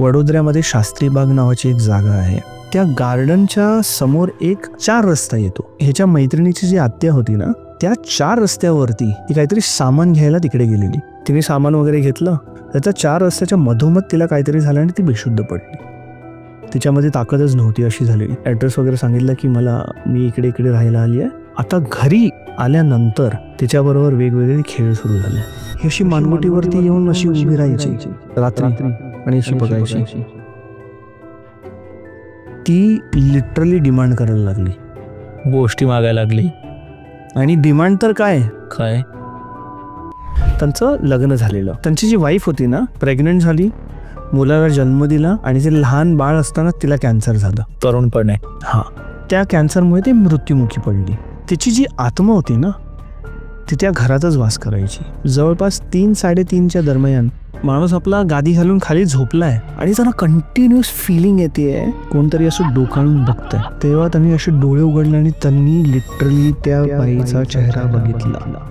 वडोदऱ्यामध्ये शास्त्री बाग नावाची एक जागा आहे. त्या गार्डनच्या समोर एक 4 रस्ता येतो. ह्याच्या मैत्रिणीची जी आत्या होती ना, त्या 4 रस्त्यावरती ती काहीतरी सामान घ्यायला तिकडे गेलेली. तिने सामान वगैरे घेतलं. त्याच्या 4 रस्त्याच्या मधोमध तिला काहीतरी झालं आणि ती बेशुद्ध पडली. तिच्यामध्ये ताकदच नव्हती अशी झालेली. ॲड्रेस वगैरे सांगितलं की मी इकडे इकडे राहायला आली आहे. आता घरी आल्यानंतर तिच्याबरोबर वेगवेगळे खेळ सुरू झाले. ही अशी मानगुटीवरती येऊन अशी उभी राहायची रात्री आणि अशी बघायची. ती लिटरली डिमांड करायला लागली, गोष्टी मागायला लागली. आणि डिमांड तर काय, त्यांचं लग्न झालेलं. त्यांची जी वाईफ होती ना, प्रेग्नंट झाली, मुलाला जन्म दिला आणि ते लहान बाळ असताना तिला कॅन्सर झालं. तरुणपणे त्या कॅन्सरमुळे ती मृत्युमुखी पडली. तिची जी आत्मा होती ना, ती त्या घरातच वास करायची. जवळपास 3-3:30च्या दरम्यान माणूस आपला गादी घालून खाली झोपलाय आणि त्यांना कंटिन्युअस फिलिंग येते कोणतरी असं डोकाळून बघतंय. तेव्हा त्यांनी असे डोळे उघडले आणि त्यांनी लिटरली त्या बाईचा चेहरा बघितला.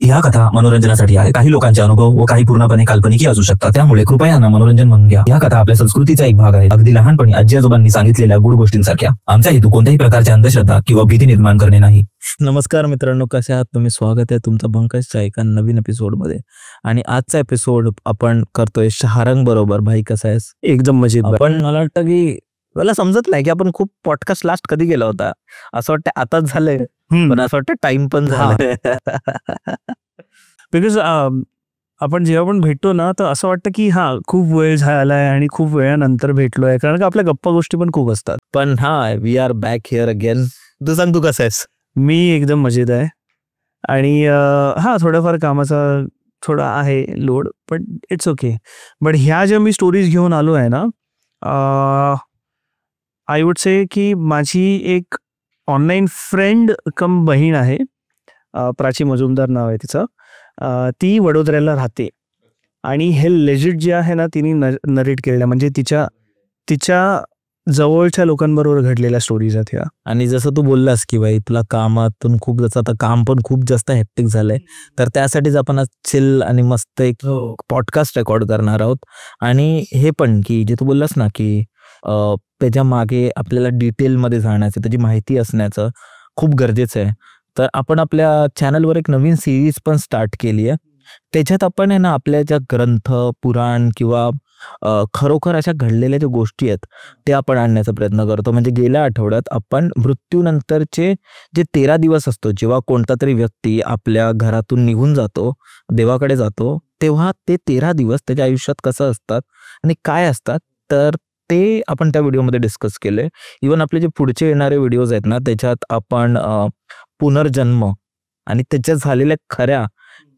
या कथा मनोरंजनासाठी आहे. काही लोकांचे अनुभव व काही पूर्णपणे काल्पनिक असू शकतात. त्यामुळे कृपया ना मनोरंजन म्हणून घ्या. या कथा आपल्या संस्कृतीचा एक भाग आहे. अगदी लहानपणी आजी आजोबांनी सांगितलेल्या गुड गोष्टींसारख्या. आमचा हेतू कोणत्याही प्रकारच्या अंधश्रद्धा किंवा भीती निर्माण करणे नाही. नमस्कार मित्रांनो, कसे आहात तुम्ही? स्वागत आहे तुमचं पंकजच्या एका नवीन एपिसोडमध्ये. आणि आजचा एपिसोड आपण करतोय शहारंग बरोबर. भाई कसा आहेस? एकदम मजेत. पण मला वाटतं की मला समजत नाही की आपण खूप पॉडकास्ट लास्ट कधी केला होता. असं वाटतं आताच झालंय, पण असं वाटतं टाइम पण झालाय. बिकॉज आपण जेव्हा पण भेटतो ना, तर असं वाटतं की खूप वेळ झालाय आणि खूप वेळानंतर भेटलोय, कारण का आपल्या गप्पा गोष्टी पण खूप असतात. पण we are back here again. तू सांग, तू कसं आहेस? मी एकदम मजेत आहे. आणि थोडंफार कामाचा थोडा आहे लोड, पण इट्स ओके. बट ह्या ज्या मी स्टोरीज घेऊन आलो आहे ना, आय वुड से की माझी एक ऑनलाईन फ्रेंड कम बहीण आहे, प्राची मजुमदार नाव आहे तिचं. ती वडोदऱ्याला राहते आणि हे लेजिट जे आहे ना, तिने नरेट केलेलं, म्हणजे तिच्या जवळच्या लोकांबरोबर घडलेल्या स्टोरीज आहेत ह्या. आणि जसं तू बोललास की बाई तुला कामातून खूप, जसं आता काम पण खूप जास्त हेक्टिक झालंय, तर त्यासाठीच आपण आज चिल आणि मस्त एक पॉडकास्ट रेकॉर्ड करणार आहोत. आणि हे पण की जे तू बोललास ना की त्याच्या मागे आपल्याला डिटेलमध्ये जाण्याचं, त्याची माहिती असण्याचं खूप गरजेचं आहे. तर आपण आपल्या चॅनलवर एक नवीन सिरीज पण स्टार्ट केली आहे. त्याच्यात आपण आहे ना, आपल्या ज्या ग्रंथ, पुराण किंवा खरोखर अशा घडलेल्या ज्या गोष्टी आहेत त्या आपण आणण्याचा प्रयत्न करतो. म्हणजे गेल्या आठवड्यात आपण मृत्यूनंतरचे जे 13 दिवस असतो, जेव्हा कोणता तरी व्यक्ती आपल्या घरातून निघून जातो, देवाकडे जातो, तेव्हा ते 13 दिवस त्याच्या आयुष्यात कसं असतात आणि काय असतात, तर ते आपण त्या व्हिडिओमध्ये डिस्कस केले. इवन आपले जे पुढचे येणारे व्हिडिओज आहेत ना, त्याच्यात आपण पुनर्जन्म आणि त्याच्यात झालेल्या खऱ्या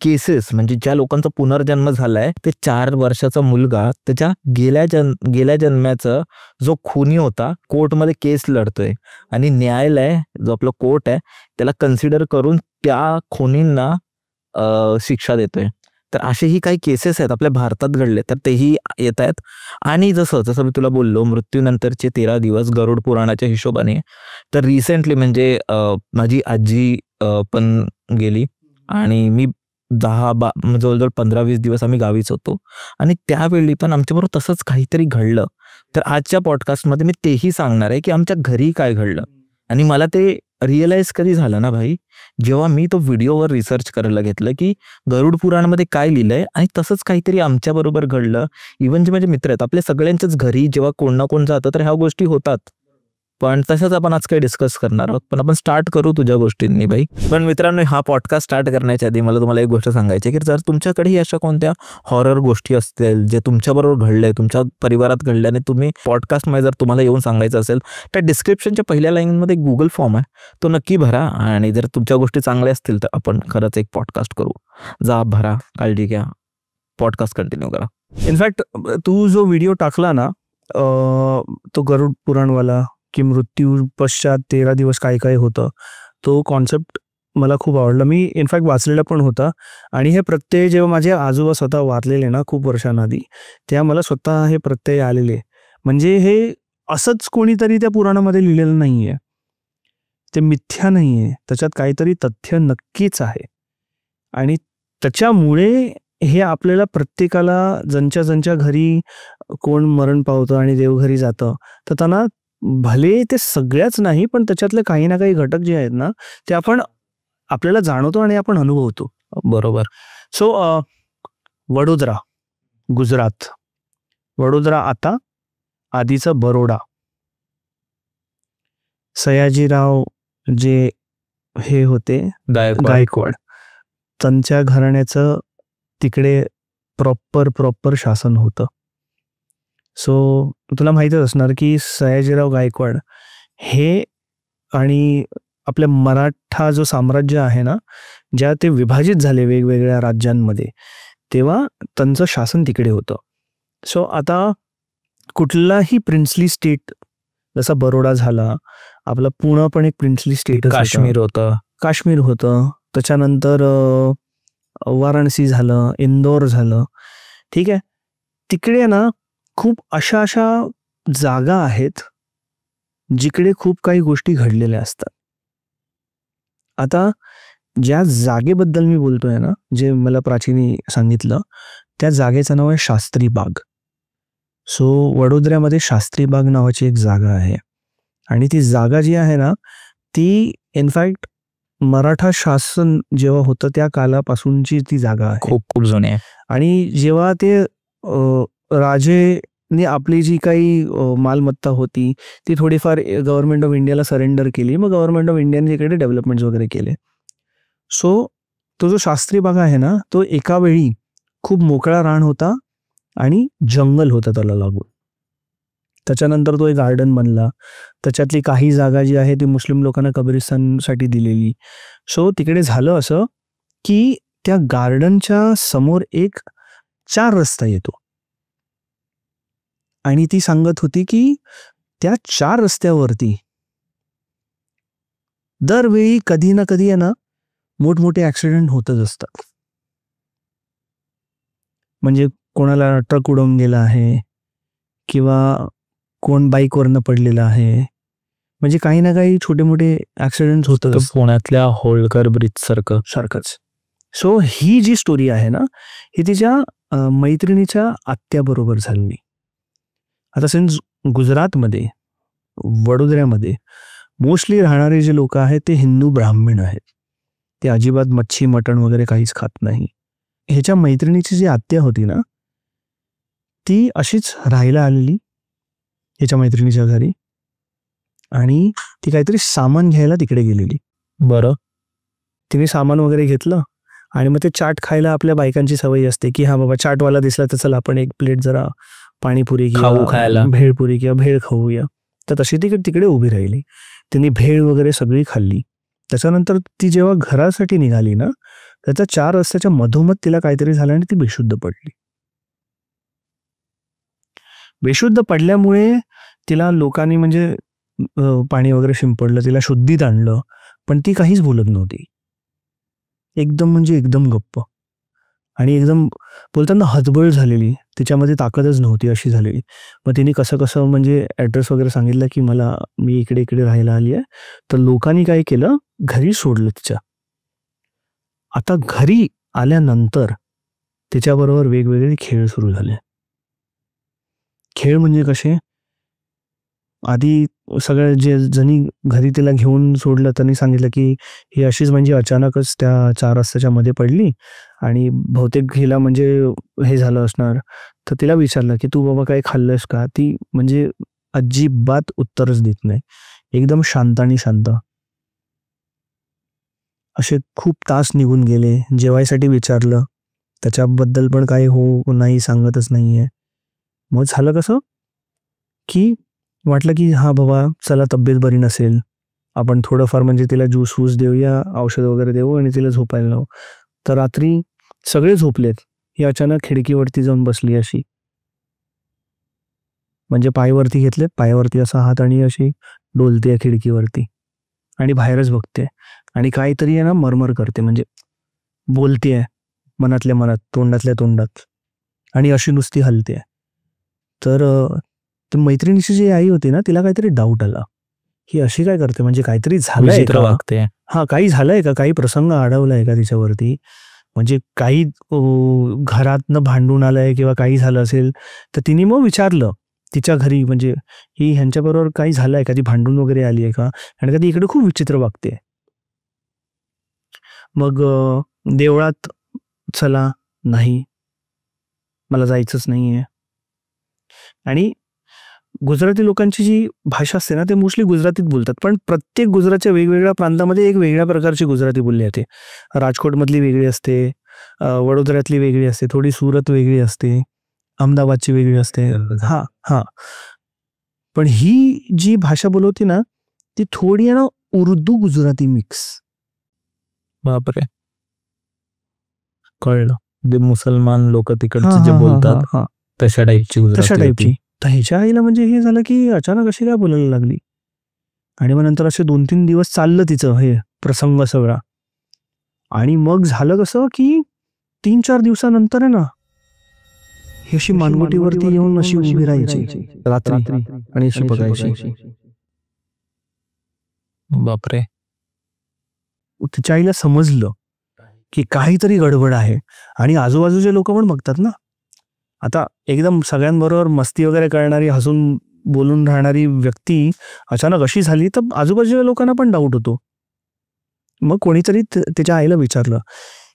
केसेस, म्हणजे ज्या लोकांचा पुनर्जन्म झालाय, ते 4 वर्षाचा मुलगा त्याच्या गेल्या जन्माचा जो खुनी होता, कोर्टमध्ये केस लढतोय आणि न्यायालय जो आपलं कोर्ट आहे त्याला कन्सिडर करून त्या खुनींना शिक्षा देतोय. तर असेही काही केसेस आहेत आपल्या भारतात घडले, तर तेही येत आहेत. आणि जसं मी तुला बोललो, मृत्यूनंतरचे 13 दिवस गरुड पुराणाच्या हिशोबाने, तर रिसेंटली म्हणजे माझी आजी पण गेली आणि मी जवळजवळ 15-20 दिवस आम्ही गावीच होतो. आणि त्यावेळी पण आमच्याबरोबर तसंच काहीतरी घडलं. तर आजच्या पॉडकास्टमध्ये मी तेही सांगणार आहे की आमच्या घरी काय घडलं. आणि मला ते रिअलाइज कधी झालं ना भाई, जेव्हा मी तो व्हिडिओवर रिसर्च करायला घेतलं की गरुड पुराणमध्ये काय लिहिलंय, आणि तसंच काहीतरी आमच्या बरोबर घडलं. इव्हन जे माझे मित्र आहेत, आपल्या सगळ्यांच्याच घरी जेव्हा कोण ना कोण जातं तर ह्या गोष्टी होतात. पण तसंच आपण आज काही डिस्कस करणार आहोत. पण आपण स्टार्ट करू तुझ्या गोष्टींनी भाई. पण मित्रांनो, हा पॉडकास्ट स्टार्ट करण्याच्या आधी मला तुम्हाला एक गोष्ट सांगायची की जर तुमच्याकडेही अशा कोणत्या हॉरर गोष्टी असतील जे तुमच्याबरोबर घडले, तुमच्या परिवारात घडले, आणि तुम्ही पॉडकास्टमध्ये जर तुम्हाला येऊन सांगायचं असेल, तर डिस्क्रिप्शनच्या पहिल्या लाईनमध्ये गुगल फॉर्म आहे, तो नक्की भरा. आणि जर तुमच्या गोष्टी चांगल्या असतील तर आपण खरंच एक पॉडकास्ट करू. जा, भरा, काळजी घ्या, पॉडकास्ट कंटिन्यू करा. इनफॅक्ट तू जो व्हिडिओ टाकला ना, तो गरुड पुराणवाला, की मृत्यू पश्चात 13 दिवस काय काय होतं, तो कॉन्सेप्ट मला खूप आवडला. मी इनफॅक्ट वाचलेला पण होता. आणि हे प्रत्यय जेव्हा माझे आजोबा स्वतः वाचलेले ना खूप वर्षांआधी, तेव्हा मला स्वतः हे प्रत्यय आलेले. म्हणजे हे असंच कोणीतरी त्या पुराणामध्ये लिहिलेलं नाही आहे, ते मिथ्या नाही आहे, त्याच्यात काहीतरी तथ्य नक्कीच आहे. आणि त्याच्यामुळे हे आपल्याला प्रत्येकाला ज्यांच्या घरी कोण मरण पावतं आणि देवघरी जातं तर त्यांना भले ते सगळ्याच नाही पण त्याच्यातले काही ना काही घटक जे आहेत ना ते आपण आपल्याला जाणवतो आणि आपण अनुभवतो. बरोबर. सो वडोदरा, गुजरात. वडोदरा आता आधीचं बरोडा. सयाजीराव जे हे होते गायकवाड, त्यांच्या घराण्याचं तिकडे प्रॉपर शासन होतं. सो तुला माहितच असणार की सयाजीराव गायकवाड हे आणि आपल्या मराठा जो साम्राज्य आहे ना ज्या ते विभाजित झाले वेगवेगळ्या राज्यांमध्ये तेव्हा त्यांचं शासन तिकडे होतं. सो आता कुठलाही प्रिन्सली स्टेट जसा बरोडा झाला, आपला पुणे पण एक प्रिन्सली स्टेट, काश्मीर होतं, त्याच्यानंतर वाराणसी झालं, इंदोर झालं, ठीक आहे. तिकडे ना खूप अशा जागा आहेत जिकडे खूप काही गोष्टी घडलेल्या असतात. आता ज्या जागेबद्दल मी बोलतोय ना, जे मला प्राचीनी सांगितलं, त्या जागेचं नाव आहे शास्त्री बाग. सो वडोदऱ्यामध्ये शास्त्री बाग नावाची एक जागा आहे आणि ती जागा जी आहे ना ती इनफॅक्ट मराठा शासन जेव्हा होतं त्या कालापासूनची ती जागा आहे, खूप जुनी आहे. आणि जेव्हा ते राजेने आपली जी काही मालमत्ता होती ती थोडीफार गव्हर्नमेंट ऑफ इंडियाला सरेंडर केली, मग गव्हर्नमेंट ऑफ इंडियाने इकडे डेव्हलपमेंट वगैरे केले. सो तो जो शास्त्री बाग आहे ना तो एका वेळी खूप मोकळा रान होता आणि जंगल होतं त्याला लागून. त्याच्यानंतर तो एक गार्डन बनला, त्याच्यातली काही जागा जी आहे ती मुस्लिम लोकांना कब्रिस्तानसाठी दिलेली. सो तिकडे झालं असं की त्या गार्डनच्या समोर एक 4 रस्ता येतो आणि ती सांगत होती की त्या 4 रस्त्यावरती दरवेळी कधी ना कधी आहे ना मोठमोठे ऍक्सिडेंट होतच असतात. म्हणजे कोणाला ट्रक उडवून गेला आहे किंवा कोण बाईकवरनं पडलेला आहे, म्हणजे काही ना काही छोटे मोठे ऍक्सिडेंट होतात. पुण्यातल्या होळकर ब्रिज सारखंच. सो ही जी स्टोरी आहे ना ही तिच्या मैत्रिणीच्या आत्याबरोबर झाली. आता सिन्स गुजरातमध्ये वडोदऱ्यामध्ये मोस्टली राहणारे जे लोक आहेत ते हिंदू ब्राह्मण आहेत. ते अजिबात मच्छी मटण वगैरे काहीच खात नाही. ह्याच्या मैत्रिणीची जी आत्या होती ना ती अशीच राहायला आलेली ह्याच्या मैत्रिणीच्या घरी आणि ती काहीतरी सामान घ्यायला तिकडे गेलेली. बरं. तिने सामान वगैरे घेतलं आणि मग ते चाट खायला आपल्या बायकांची सवय असते की हा बाबा चाटवाला दिसला तर चला आपण एक प्लेट जरा पाणीपुरी खायला भेळपुरी किंवा भेळ खाऊया. तर तशी तिकडे उभी राहिली. तिने भेळ वगैरे सगळी खाल्ली. त्याच्यानंतर ती जेव्हा घरासाठी निघाली ना त्याच्या 4 रस्त्याच्या मधोमध तिला काहीतरी झालं आणि ती बेशुद्ध पडली. बेशुद्ध पडल्यामुळे तिला लोकांनी म्हणजे पाणी वगैरे शिंपडलं, तिला शुद्धीत आणलं, पण ती काहीच बोलत नव्हती. एकदम गप्प आणि एकदम बोलताना हतबल झालेली, तिच्यामध्ये ताकदच नव्हती अशी झालेली. मग तिने कसं म्हणजे ॲड्रेस वगैरे सांगितलं की मी इकडे राहायला आली आहे. तर लोकांनी काय केलं, घरी सोडलं तिच्या. आता घरी आल्यानंतर तिच्याबरोबर वेगवेगळे खेळ सुरू झाले. खेळ म्हणजे कसे, आधी सगळ्या जे जणी घरी तिला घेऊन सोडलं त्यांनी सांगितलं की ही अशीच म्हणजे अचानकच त्या 4 रस्त्याच्या मध्ये पडली आणि बहुतेक हिला म्हणजे हे झालं असणार. तर तिला विचारलं की तू बाबा काय खाल्लंस का. ती म्हणजे अजिबात उत्तरच देत नाही, एकदम शांत. असे खूप तास निघून गेले. जेवायसाठी विचारलं त्याच्याबद्दल पण काही हो नाही सांगतच नाहीये. मग झालं कसं की वाटलं की हा बाबा चला तब्येत बरी नसेल, आपण थोडंफार म्हणजे तिला ज्यूस वूस देऊया, औषध वगैरे देऊ आणि तिला झोपायला लावू. तर रात्री सगळे झोपलेत, ही अचानक खिडकीवरती जाऊन बसली अशी, म्हणजे पायावरती घेतले, पायावरती असा हात आणि अशी डोलते खिडकीवरती आणि बाहेरच बघते आणि काहीतरी आहे ना मरमर करते, म्हणजे बोलतेय मनातल्या मनात, तोंडातल्या तोंडात, आणि अशी नुसती हलते. तर मैत्रिणीची जी आई होती ना तिला काहीतरी डाऊट आला, ही अशी काय करते, म्हणजे काहीतरी झालंय का, वागते. हा काही झालंय का, काही प्रसंग आढळलाय का तिच्यावरती. म्हणजे काही घरातनं भांडून आलंय किंवा काही झालं असेल तर तिने मग विचारलं तिच्या घरी, म्हणजे ही ह्यांच्याबरोबर काही झालंय का, ती भांडून वगैरे आली आहे का, आणि का ती इकडे खूप विचित्र वागते. मग देवळात चला, नाही मला जायचंच नाहीये. आणि गुजराती लोकांची जी भाषा असते ना ते मोस्टली गुजरातीत बोलतात, पण प्रत्येक गुजरातच्या वेगवेगळ्या प्रांतामध्ये एक वेगळ्या प्रकारची गुजराती बोलली जाते. राजकोटमधली वेगळी असते, वडोदऱ्यातली वेगळी असते, थोडी सुरत वेगळी असते, अहमदाबादची वेगळी असते. हा हा पण ही जी भाषा बोलवते ना ती थोडी आहे ना उर्दू गुजराती मिक्स. बापरे, कळलं. जे मुसलमान लोक तिकडचे जे बोलतात तशा टाईपची तशा गुजराती टाईपची. होती. तर ह्याच्या आईला म्हणजे हे झालं की अचानक अशी काय बोलायला लागली. आणि मग नंतर असे 2-3 दिवस चाललं तिचं हे प्रसंग सगळा. आणि मग झालं कसं की 3-4 दिवसानंतर आहे ना ही अशी मानगुटीवरती येऊन अशी उभी राहायची रात्री आणि अशी बघायची. बापरे, तिच्या आईला समजलं की काहीतरी गडबड आहे. आणि आजूबाजूचे लोक पण बघतात ना. आता एकदम सगळ्यांबरोबर मस्ती वगैरे करणारी, हसून बोलून राहणारी व्यक्ती अचानक अशी झाली तर आजूबाजूच्या लोकांना पण डाऊट होतो. मग कोणीतरी त्याच्या आईला विचारलं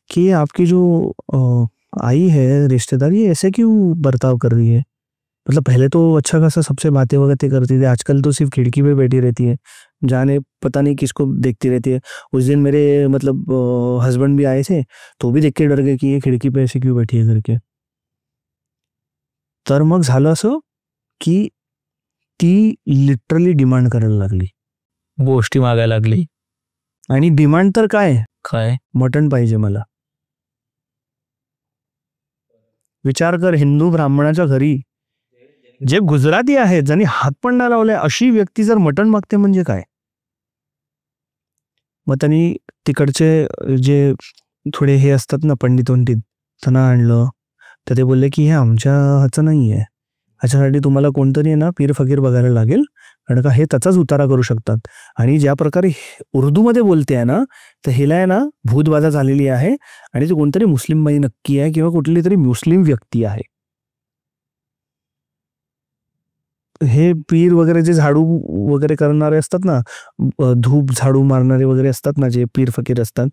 कि आपकी जो आई है रिश्तेदार, ये ऐसे क्यों बर्ताव कर रही है, मतलब पहले तो अच्छा खासा सबसे बातें वगैरह करती थी, आजकल तो सिर्फ खिड़की पे बैठी रहती है, जाने पता नहीं किसको देखती रहती है. उस दिन मेरे मतलब हस्बैंड भी आए थे तो भी देख के डर गए कि ये खिड़की पे ऐसे क्यों बैठी है करके. तर मग झालं असं की ती लिटरली डिमांड करायला लागली, गोष्टी मागायला लागली. आणि डिमांड तर काय, मटण पाहिजे मला. विचार कर, हिंदू ब्राह्मणाच्या घरी जे गुजराती आहेत ज्यांनी हात पण नाही लावले अशी व्यक्ती जर मटण मागते म्हणजे काय. मग त्यांनी तिकडचे जे थोडे हे असतात ना पंडित त्यांना आणलं. तर ते बोलले की हे आमच्या हाचं नाही आहे, ह्याच्यासाठी तुम्हाला कोणतरी आहे ना पीर फकीर बघायला लागेल, कारण का हे त्याचाच उतारा करू शकतात. आणि ज्या प्रकारे उर्दूमध्ये बोलते आहे ना तर हिला आहे ना भूतबाधा झालेली आहे आणि ती कोणतरी मुस्लिम बाई नक्की आहे किंवा कुठली तरी मुस्लिम व्यक्ती आहे. हे पीर वगैरे जे झाडू वगैरे करणारे असतात ना, धूप झाडू मारणारे वगैरे असतात ना, जे पीर फकीर असतात,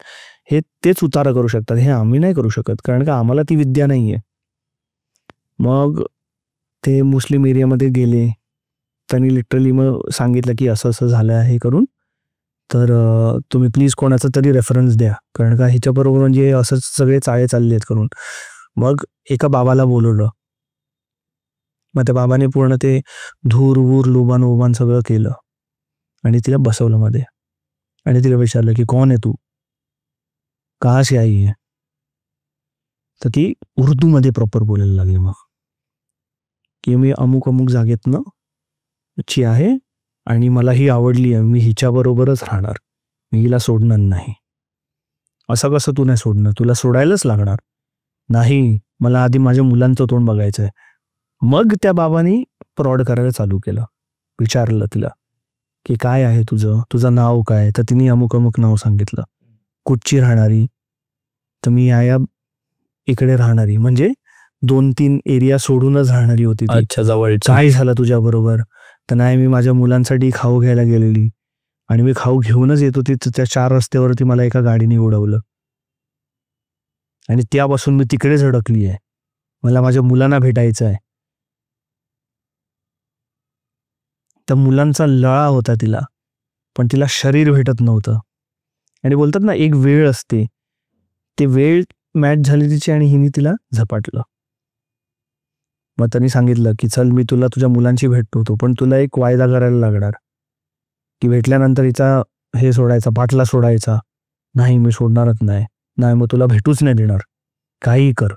हे तेच उतारा करू शकतात, हे आम्ही नाही करू शकत, कारण का आम्हाला ती विद्या नाहीये. मग ते मुस्लिम एरियामध्ये गेले, त्यांनी लिटरली मग सांगितलं की असं असं झालं आहे करून, तर तुम्ही प्लीज कोणाचा तरी रेफरन्स द्या, कारण का ह्याच्याबरोबर म्हणजे असंच सगळे चाळे चालले आहेत करून. मग एका बाबाला बोलवलं. मग त्या बाबाने पूर्ण ते धूर वूर लुबान उबान सगळं केलं आणि तिला बसवलं मध्ये आणि तिला विचारलं की कोण आहे तू, कहाँ से आई है. तर ती उर्दूमध्ये प्रॉपर बोलायला लागली मग की मी अमुक अमुक जागेतनं ची आहे आणि मला ही आवडली आहे, मी हिच्याबरोबरच राहणार, मी हिला सोडणार नाही. असं कसं तू नाही सोडणार, तुला सोडायलाच लागणार. नाही, मला आधी माझ्या मुलांचं तोंड बघायचं आहे. मग त्या बाबांनी प्रॉड करायला चालू केलं. विचारलं तिला की काय आहे तुझं नाव काय, तर तिने अमुक अमुक नाव सांगितलं. कुठची राहणारी, तर मी या इकडे राहणारी, म्हणजे 2-3 एरिया सोडूनच राहणारी होती ती. अच्छा, जवळ. काय झालं तुझ्या बरोबर, तर नाही मी माझ्या मुलांसाठी खाऊ घ्यायला गेलेली आणि मी खाऊ घेऊनच येत होती, त्या 4 रस्त्यावरती मला एका गाडीने उडवलं आणि त्यापासून मी तिकडेच अडकली आहे, मला माझ्या मुलांना भेटायचं आहे. त्या मुलांचा लळा होता तिला, पण तिला शरीर भेटत नव्हतं. आणि बोलतात ना एक वेळ असते, ते वेळ मॅच झाली तिची आणि हिने तिला झपाटलं. मग त्यांनी सांगितलं की चल मी तुला तुझ्या मुलांची भेटतो, पण तुला एक वायदा करायला लागणार की भेटल्यानंतर हिचा हे सोडायचा, पाठला सोडायचा नाही. मी सोडणारच नाही, नाही मग तुला भेटूच नाही देणार, काही कर.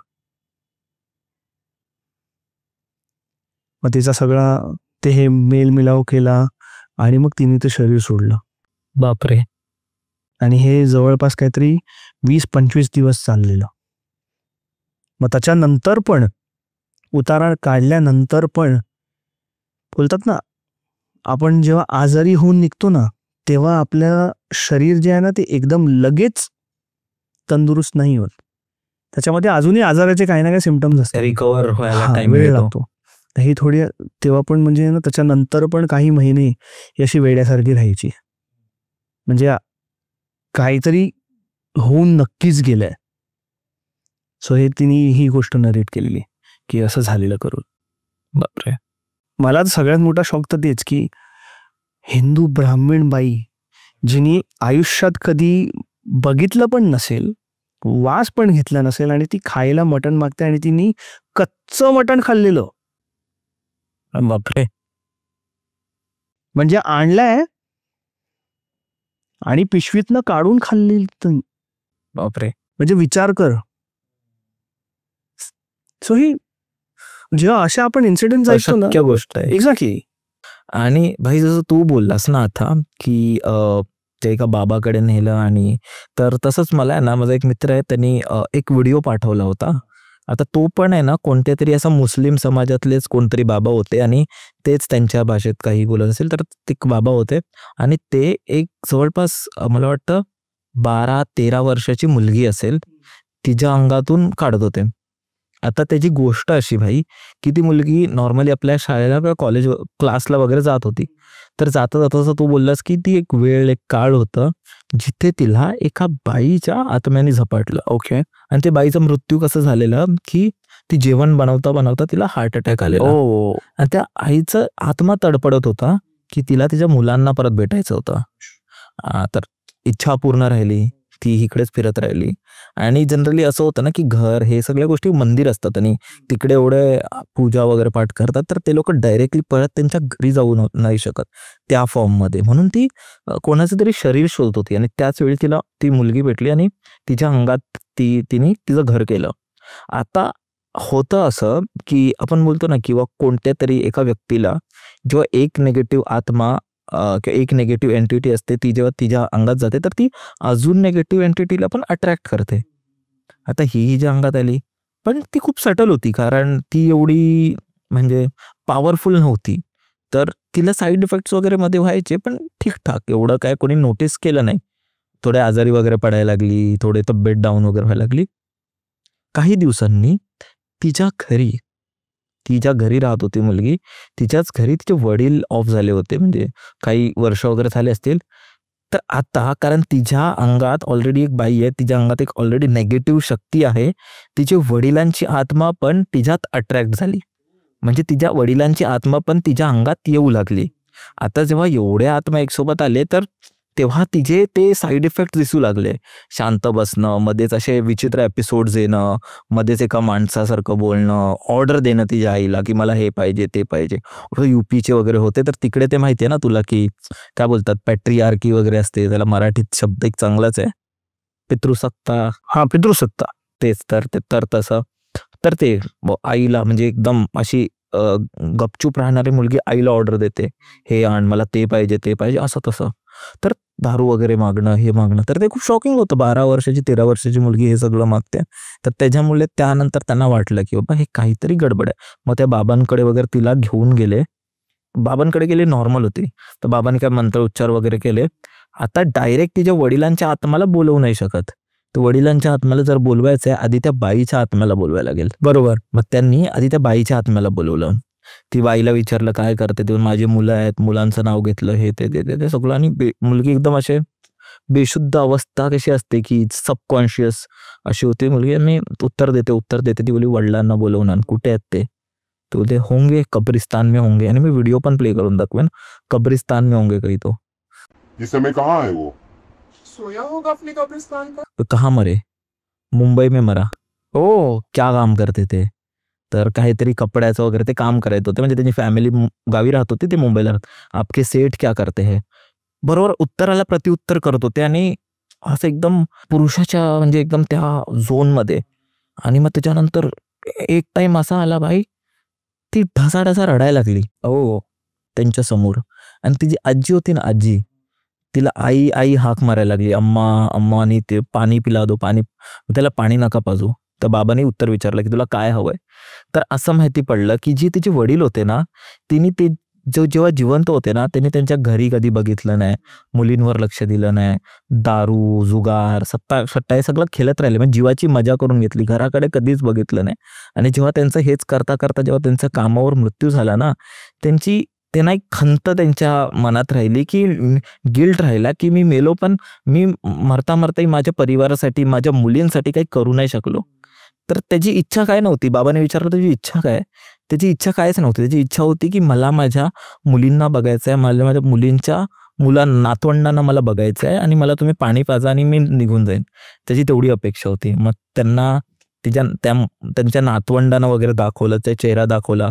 मग तिचा सगळा ते हे मेल मिलाव केला आणि मग तिने ते शरीर सोडलं. बापरे. आणि हे जवळपास काहीतरी 20-25 दिवस चाललेलं. मग त्याच्यानंतर पण उतारा काढल्यानंतर पण बोलतात ना आपण जेव्हा आजारी होऊन निघतो ना तेव्हा आपल्या शरीर जे आहे ना ते एकदम लगेच तंदुरुस्त नाही होत. त्याच्यामध्ये अजूनही आजाराचे काही ना काही सिम्पटम्स असतात, रिकवर व्हायला हा, टाइम वेळ लागतो. ही थोडी तेव्हा पण म्हणजे ना त्याच्यानंतर पण काही महिने ही अशी वेड्यासारखी राहायची, म्हणजे काहीतरी होऊन नक्कीच गेलंय. सो हे तिने ही गोष्ट नरेट केलेली की असं झालेलं करून. बापरे. मला सगळ्यात मोठा शॉक तर तेच की हिंदू ब्राह्मण बाई जिने आयुष्यात कधी बघितलं पण नसेल, वास पण घेतला नसेल, आणि ती खायला मटण मागते, आणि तिने कच्चं मटण खाल्लेलं. बापरे. म्हणजे आणलंय आणि पिशवीतनं काढून खाल्लेली. बापरे. म्हणजे विचार कर. सो ही जेव्हा अशा आपण इन्सिडेंट ऐकतो ना, अशक्य गोष्ट आहे. एक्झॅक्टली. आणि भाई जसं तू बोललास ना आता की ते एका बाबाकडे नेलं, आणि तर तसंच मला आहे ना, माझा एक मित्र आहे, त्यांनी एक व्हिडिओ पाठवला होता. आता तो पण आहे ना कोणत्या तरी असा मुस्लिम समाजातलेच कोणतरी बाबा होते, आणि तेच त्यांच्या भाषेत काही बोलत असेल तर ते बाबा होते, आणि ते एक जवळपास मला वाटतं 12-13 वर्षाची मुलगी असेल, तिच्या अंगातून काढत होते. आता त्याची गोष्ट अशी भाई की ती मुलगी नॉर्मली आपल्या शाळेला किंवा कॉलेज क्लासला वगैरे जात होती. तर जाता जाता तू बोललास की ती एक वेळ, एक काळ होतं जिथे तिला एका बाईच्या आत्म्याने झपाटलं. ओके. आणि ते बाईचा मृत्यू कसं झालेलं की ती जेवण बनवता बनवता तिला हार्ट अटॅक आलेला. ओ. आणि त्या आईचा आत्मा तडपडत होता की तिला तिच्या मुलांना परत भेटायचं होतं. तर इच्छा पूर्ण राहिली, ती इकडेच फिरत राहिली. आणि जनरली असं होतं ना की घर हे सगळ्या गोष्टी मंदिर असतात, आणि तिकडे एवढे पूजा वगैरे पाठ करतात, तर ते लोक डायरेक्टली परत त्यांच्या घरी जाऊ नाही शकत त्या फॉर्ममध्ये. म्हणून ती कोणाचं तरी शरीर शोधत होती, आणि त्याच वेळी तिला ती मुलगी भेटली, आणि तिच्या अंगात तिने तिचं घर केलं. आता होतं असं की आपण बोलतो ना किंवा कोणत्या तरी एका व्यक्तीला जेव्हा एक नेगेटिव्ह आत्मा किंवा एक नेगेटिव्ह एंटिटी असते, ती जेव्हा तिच्या अंगात जाते तर ती अजून नेगेटिव्ह एंटिटीला पण अट्रॅक्ट करते. आता ही जी अंगात आली, पण ती खूप सटल होती, कारण ती एवढी म्हणजे पॉवरफुल नव्हती. तर तिला साईड इफेक्ट्स वगैरे मध्ये व्हायचे, पण ठीकठाक, एवढं काय कोणी नोटीस केलं नाही. थोडे आजारी वगैरे पडायला लागली, थोडे तब्येत डाऊन वगैरे व्हायला लागली. काही दिवसांनी तिच्या घरी राहत होती मुलगी, तिच्याच घरी तिचे वडील ऑफ झाले होते, म्हणजे काही वर्ष वगैरे झाले असतील. तर आता कारण तिच्या अंगात ऑलरेडी एक बाई आहे, तिच्या अंगात एक ऑलरेडी नेगेटिव्ह शक्ती आहे, तिच्या वडिलांची आत्मा पण तिच्यात अट्रॅक्ट झाली, म्हणजे तिच्या वडिलांची आत्मा पण तिच्या अंगात येऊ लागली. आता जेव्हा एवढे आत्मा एकसोबत आले, तर तेव्हा तिचे ते साईड इफेक्ट दिसू लागले. शांत बसणं, मध्येच असे विचित्र एपिसोड्स येणं, मध्येच एका माणसासारखं बोलणं, ऑर्डर देणं तिच्या आईला की मला हे पाहिजे ते पाहिजे. यूपीचे वगैरे होते, तर तिकडे ते माहिती आहे ना तुला की काय बोलतात, पॅट्रियार्की वगैरे असते, त्याला मराठीत शब्द एक चांगलाच आहे, पितृसत्ता. हा, पितृसत्ता. तेच तर तसं. तर ते आईला म्हणजे एकदम अशी गपचूप राहणारी मुलगी आईला ऑर्डर देते, हे आण, मला ते पाहिजे ते पाहिजे, असं तसं. तर दारू वगैरे मागणं, हे मागणं, तर ते खूप शॉकिंग होतं. 12 वर्षाची 13 वर्षाची मुलगी हे सगळं मागते. तर त्याच्यामुळे त्यानंतर त्यांना वाटलं की बाबा हे काहीतरी गडबड आहे. मग त्या बाबांकडे वगैरे तिला घेऊन गेले. बाबांकडे गेले, नॉर्मल होती. तर बाबांनी काय मंत्र उच्चार वगैरे केले. आता डायरेक्ट तिच्या वडिलांच्या आत्म्याला बोलवू नाही शकत. तर वडिलांच्या आत्म्याला जर बोलवायचं आहे, आधी त्या बाईच्या आत्म्याला बोलवायला लागेल. बरोबर. मग त्यांनी आधी त्या बाईच्या आत्म्याला बोलवलं. ती बाईला विचारलं काय करते ते, माझी मुलं आहेत, मुलांचं नाव घेतलं, हे ते सगळं. आणि मुलगी एकदम असे बेशुद्ध अवस्था कशी असते की सबकॉन्शियस अशी होती मुलगी. आणि उत्तर देते ती बोली वडिलांना बोलवणार. कुठे आहेत ते बोलते होंगे कब्रिस्तान में होंगे. आणि मी व्हिडिओ पण प्ले करून दाखवेन, कब्रिस्तान में होंगे कहीं तो. इस समय कहाँ है वो? सोया होगा अपने कब्रिस्तान का। तो कहाँ मरे? मुंबई में मरा. ओ क्या काम करते ते? तर काहीतरी कपड्याचं वगैरे ते काम करायचं होते, म्हणजे त्यांची फॅमिली गावी राहत होती, ते मुंबईला राहत. आपके सेठ क्या करते है? बरोबर उत्तराला प्रत्युत्तर करत होते, आणि असं एकदम पुरुषाच्या म्हणजे एकदम त्या झोनमध्ये. आणि मग त्याच्यानंतर एक टाइम असा आला भाई, ती ढसाढसा रडायला लागली त्यांच्या समोर. आणि तिची आजी होती ना, आजी, तिला आई आई हाक मारायला लागली, अम्मा अम्मा, आणि ते पाणी पिला दो, पाणी. त्याला पाणी नका पाजू. तर बाबांनी उत्तर विचारलं की तुला काय हवंय. तर असं माहिती पडलं की जी तिचे वडील होते ना, तिने जेव्हा जिवंत होते ना त्यांनी त्यांच्या घरी कधी बघितलं नाही, मुलींवर लक्ष दिलं नाही, दारू जुगार सट्टा हे सगळं खेळत राहिले, म्हणजे जीवाची मजा करून घेतली, घराकडे कधीच बघितलं नाही. आणि जेव्हा त्यांचं हेच करता करता जेव्हा त्यांच्या कामावर मृत्यू झाला ना, त्यांना एक खंत त्यांच्या मनात राहिली, की गिल्ट राहिला, की मी मेलो पण मी मरता मरताही माझ्या परिवारासाठी माझ्या मुलींसाठी काही करू नाही शकलो. तर त्याची इच्छा काय नव्हती, बाबाने विचारलं त्याची इच्छा काय, त्याची इच्छा कायच नव्हती. त्याची इच्छा होती की मला माझ्या मुलींना बघायचं आहे, मला माझ्या मुलींच्या नातवंडांना मला बघायचं आहे आणि मला तुम्ही पाणी पाजा आणि मी निघून जाईन. त्याची तेवढी अपेक्षा होती. मग त्यांना त्यांच्या नातवंडांना वगैरे दाखवलं, त्या चेहरा दाखवला.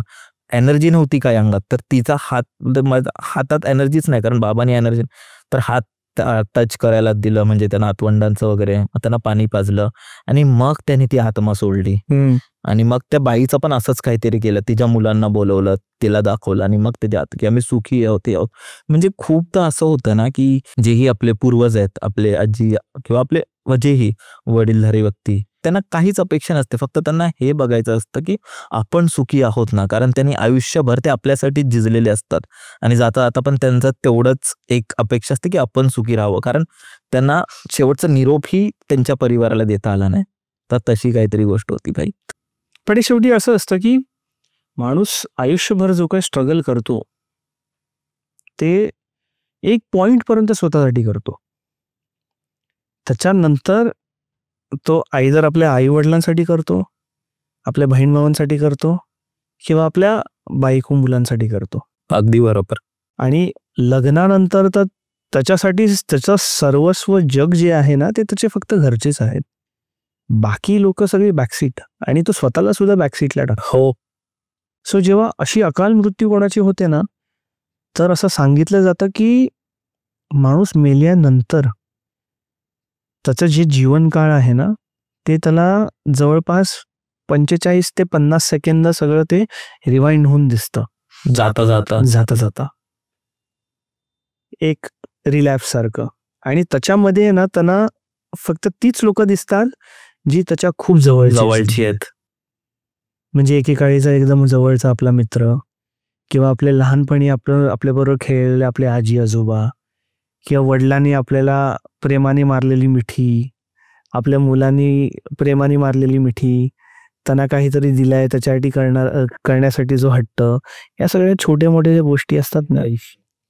एनर्जी नव्हती काय अंगात, तर तिचा हातात एनर्जीच नाही, कारण बाबांनी एनर्जी, तर हात टच करायला दिलं, म्हणजे त्या नातवंडांचं वगैरे, त्यांना पाणी पाजलं आणि मग त्याने ती आत्मा सोडली. आणि मग त्या बाईचं पण असंच काहीतरी केलं, तिच्या मुलांना बोलवलं, तिला दाखवलं आणि मग त्याच्या की आम्ही सुखी आहोत. म्हणजे खूपदा असं होतं ना, की जेही आपले पूर्वज आहेत, आपले आजी किंवा आपले जेही वडीलधारी व्यक्ती, त्यांना काहीच अपेक्षा नसते, फक्त त्यांना हे बघायचं असतं की आपण सुखी आहोत ना, कारण त्यांनी आयुष्यभर ते आपल्यासाठी झिजलेले असतात आणि जाता जाता पण त्यांचं तेवढंच एक अपेक्षा असते की आपण सुखी राहावं, कारण त्यांना शेवटचा निरोप ही त्यांच्या परिवाराला देता आला नाही. तर तशी काहीतरी गोष्ट होती भाई. पण शेवटी असं असतं की माणूस आयुष्यभर जो काही स्ट्रगल करतो ते एक पॉइंट पर्यंत स्वतःसाठी करतो, त्याच्यानंतर तो आईदर आपल्या आई वडिलांसाठी करतो, आपल्या बहीण भावांसाठी करतो किंवा आपल्या बायको मुलांसाठी करतो. अगदी बरोबर. आणि लग्नानंतर तर त्याच्यासाठी त्याचं सर्वस्व जग जे आहे ना ते त्याचे फक्त घरचेच आहेत, बाकी लोक सगळी बॅकसीट, आणि तो स्वतःला सुद्धा बॅकसीटला टाकतो. सो जेव्हा अशी अकाल मृत्यू कोणाची होते ना, तर असं सांगितलं जातं की माणूस मेल्यानंतर त्याचं जे जीवनकाळ आहे ना ते त्याला जवळपास 45 ते 50 सेकंद सगळं ते रिवाइंड होऊन दिसतं, जाता एक रिलॅप्स सारखं. आणि त्याच्यामध्ये ना त्यांना फक्त तीच लोक दिसतात जी त्याच्या खूप जवळची आहेत. म्हणजे एकेकाळीचा एकदम जवळचा आपला मित्र, किंवा आपले लहानपणी आपल्याबरोबर खेळलेले आपले आजी आजोबा, किंवा वडिलांनी आपल्याला प्रेमाने मारलेली मिठी, आपल्या मुलांनी प्रेमाने मारलेली मिठी, त्यांना काहीतरी दिलाय त्याच्यासाठी करण्यासाठी जो हट्ट, या सगळ्या छोट्या मोठ्या ज्या गोष्टी असतात ना,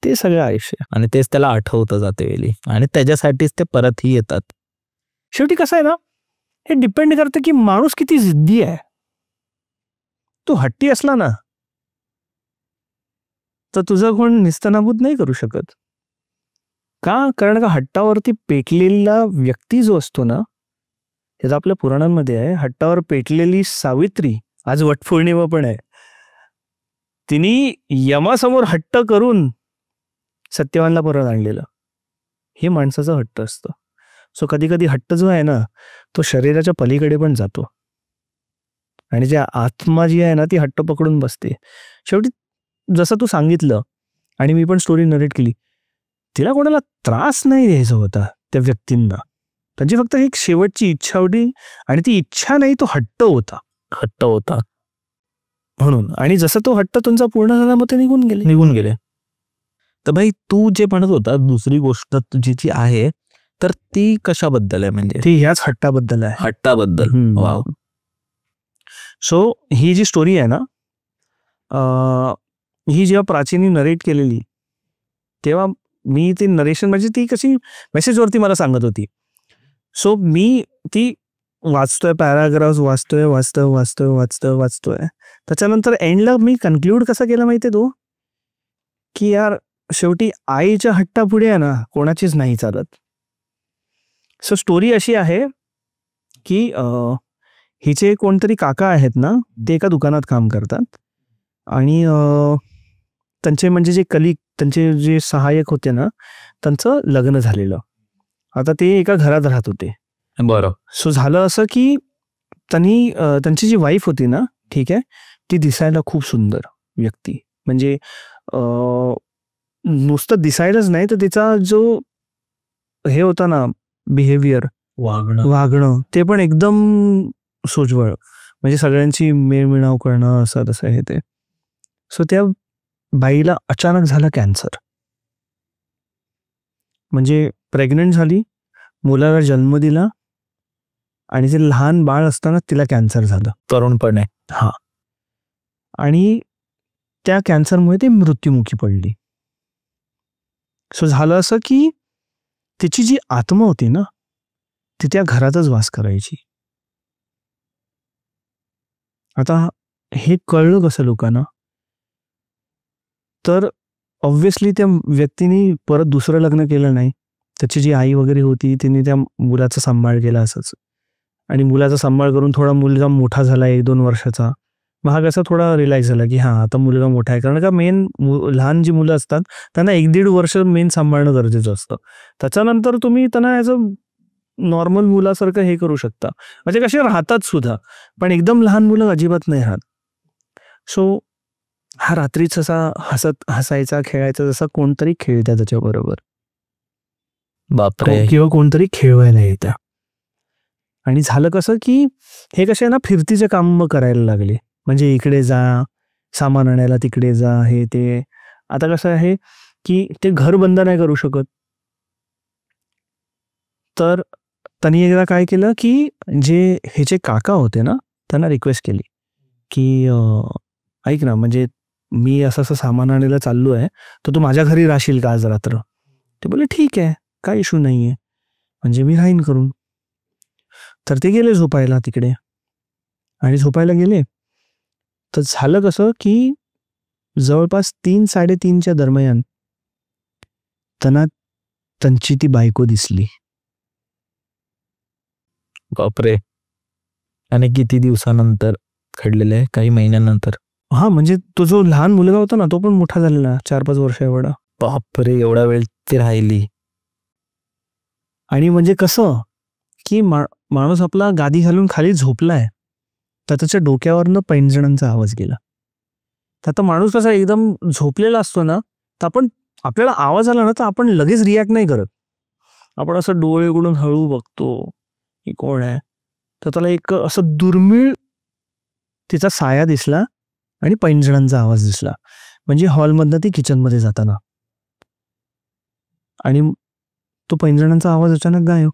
ते सगळं आयुष्य. आणि तेच त्याला आठवतं जाते वेळी, आणि त्याच्यासाठीच ते परतही येतात. शेवटी कसं आहे ना, हे डिपेंड करतं की माणूस किती जिद्दी आहे. तो हट्टी असला ना तर तुझं कोण निस्तनाबूत नाही करू शकत. का? कारण का हट्टावरती पेटलेला व्यक्ती जो असतो ना, हे आपल्या पुराणांमध्ये आहे, हट्टावर पेटलेली सावित्री, आज वटपौर्णिमा पण आहे, तिने यमासमोर हट्ट करून सत्यवानला परत आणलेलं, हे माणसाचं हट्ट असतं. सो कधी कधी हट्ट जो आहे ना तो शरीराच्या पलीकडे पण जातो, आणि ज्या आत्मा जी आहे ना ती हट्ट पकडून बसते. शेवटी जसं तू सांगितलं आणि मी पण स्टोरी नरेट केली, तिला कोणाला त्रास नाही द्यायचा होता त्या व्यक्तींना, त्यांची फक्त एक शेवटची इच्छा होती, आणि ती इच्छा नाही, तो हट्ट होता म्हणून. आणि जसं तो हट्ट तुमचा पूर्ण झाला मग ते निघून गेले. तर भाई तू जे म्हणत होता दुसरी गोष्ट तुझी जी आहे, तर ती कशाबद्दल आहे? म्हणजे ती ह्याच हट्टाबद्दल आहे. हट्टाबद्दल. वाव. सो ही जी स्टोरी आहे ना, ही जेव्हा प्राचीनी नरेट केलेली तेव्हा मी ती नरेशन म्हणजे ती कशी मेसेजवरती मला सांगत होती. सो मी ती वाचतोय, पॅराग्राफ वाचतोय. त्याच्यानंतर एंडला मी कन्क्लूड कसं केलं माहितीये तो, की यार शेवटी आईच्या हट्टापुढे आहे ना कोणाचीच नाही चालत. सो स्टोरी अशी आहे की हिचे कोणतरी काका आहेत ना, ते एका दुकानात काम करतात, आणि त्यांचे म्हणजे जे कलिग, त्यांचे जे सहाय्यक होते ना, त्यांचं लग्न झालेलं. आता ते एका घरात राहत होते. बरं. सो झालं असं की त्यांची जी वाईफ होती ना, ठीक आहे, ती दिसायला खूप सुंदर व्यक्ती, म्हणजे नुसतं दिसायलाच नाही तर तिचा जो हे होता ना बिहेवियर, वागणं ते पण एकदम सोज्वळ, म्हणजे सगळ्यांची मेळमिळाव करणं, असं तसं हे ते. सो त्या बाईला अचानक झाला कॅन्सर. म्हणजे प्रेग्नंट झाली, मुलाला जन्म दिला आणि ते लहान बाळ असताना तिला कॅन्सर झालं. तरुणपणे. हा. आणि त्या कॅन्सरमुळे ती मृत्युमुखी पडली. सो झालं असं की तिची जी आत्मा होती ना ती त्या घरातच वास करायची. आता हे कळलं कसं लोकांना, तर ऑब्व्हियसली त्या व्यक्तीने परत दुसरं लग्न केलं नाही. त्याची जी आई वगैरे होती तिने त्या मुलाचा सांभाळ केला असंच, आणि मुलाचा सांभाळ करून थोडा मुलगा मोठा झाला 1-2 वर्षाचा. मग हा कसा थोडा रिलॅक्स झाला की हां आता मुलगा मोठा आहे. कारण का मेन लहान जी मुलं असतात त्यांना 1-1.5 वर्ष मेन सांभाळणं गरजेचं असतं. त्याच्यानंतर तुम्ही त्यांना ॲज अ नॉर्मल मुलासारखं हे करू शकता, म्हणजे कसे राहतात सुद्धा, पण एकदम लहान मुलं अजिबात नाही राहत. सो हा रात्रीच असा हसायचा खेळायचा, जसा कोणतरी खेळत्या त्याच्याबरोबर. बापरे. किंवा कोणतरी खेळवायला येत्या. आणि झालं कसं की हे कसे ना फिरतीचे काम करायला लागले. म्हणजे इकडे जा, सामान आणायला तिकडे जा, हे ते. आता कसं आहे की ते घर बंद नाही करू शकत. तर त्यांनी एकदा काय केलं की जे ह्याचे काका होते ना त्यांना रिक्वेस्ट केली की ऐक ना, म्हणजे मी असं असं सामान आणायला चाललो आहे, तर तू माझ्या घरी राहशील का आज रात्र. ते बोलले ठीक आहे, काय इश्यू नाही आहे, म्हणजे मी राहीन करून. तर ते गेले झोपायला तिकडे. आणि झोपायला गेले तर झालं कसं की जवळपास 3-3:30च्या दरम्यान त्यांना त्यांची ती बायको दिसली. बापरे. आणि किती दिवसानंतर घडलेलं आहे? काही महिन्यानंतर. हा, म्हणजे तो जो लहान मुलगा होता ना तो पण मोठा झालेला 4-5 वर्ष एवढा. बापरे, एवढा वेळ ती राहिली. आणि म्हणजे कसं की माणूस आपला गादी घालून खाली झोपलाय, तर त्याच्या डोक्यावरनं पैंजणांचा आवाज गेला. तर आता माणूस कसा एकदम झोपलेला असतो ना, तर आपण आपल्याला आवाज आला ना तर आपण लगेच रिॲक्ट नाही करत. आपण असं डोळे उघडून हळू बघतो की कोण आहे. तर त्याला एक असं दुर्मिळ तिचा साया दिसला आणि पैंजणांचा आवाज दिसला. म्हणजे हॉलमधनं ती किचनमध्ये जाताना. आणि तो पैंजणांचा आवाज अचानक गायब.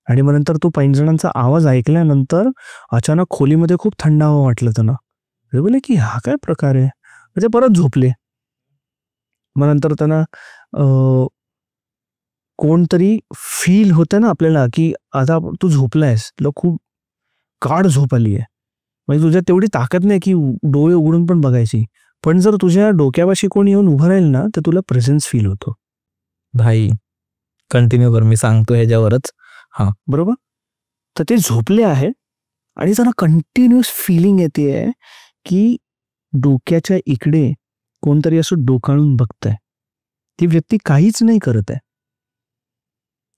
आणि मग नंतर तो पैंजणांचा आवाज ऐकल्यानंतर अचानक खोलीमध्ये खूप थंडावा वाटलं त्यांना. ते बोलले की हा काय प्रकार आहे. ते परत झोपले. मग नंतर त्यांना कोणतरी फील होतं ना आपल्याला की आता तू झोपलायस, तुला खूप गाढ झोप आली आहे, म्हणजे तुझ्यात तेवढी ताकद नाही की डोळे उघडून पण बघायची, पण जर तुझ्या डोक्यापाशी कोणी येऊन उभं राहील ना तर तुला प्रेझेन्स फील होतो. भाई कंटिन्यू कर, मी सांगतो ह्याच्यावरच. हां बरोबर. तर ते झोपले आहे आणि त्यांना कंटिन्युअस फिलिंग येते की डोक्याच्या इकडे कोणतरी असं डोकाळून बघतंय. ती व्यक्ती काहीच नाही करत आहे,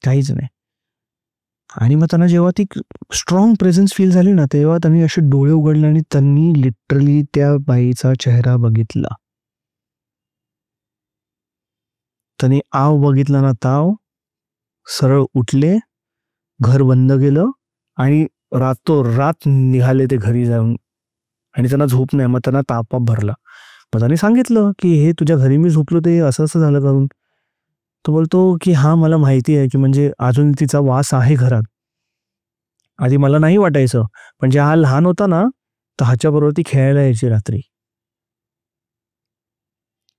काहीच नाही. आणि मग त्यांना जेव्हा ती स्ट्रॉंग प्रेझेन्स फील झाली ना तेव्हा त्यांनी असे डोळे उघडले आणि त्यांनी लिटरली त्या बाईचा चेहरा बघितला. त्यांनी आव बघितला ना ताव, सरळ उठले, घर बंद केलं आणि रातोरात निघाले ते घरी जाऊन. आणि त्यांना झोप नाही, मग त्यांना ताप भरला. मग त्यांनी सांगितलं की हे तुझ्या घरी मी झोपलो ते असं असं झालं करून. तो बोलतो की हां मला माहिती आहे की म्हणजे अजून तिचा वास आहे घरात. आधी मला नाही वाटायचं, पण जेव्हा हा लहान होता ना तर ह्याच्याबरोबर ती खेळायला यायची रात्री.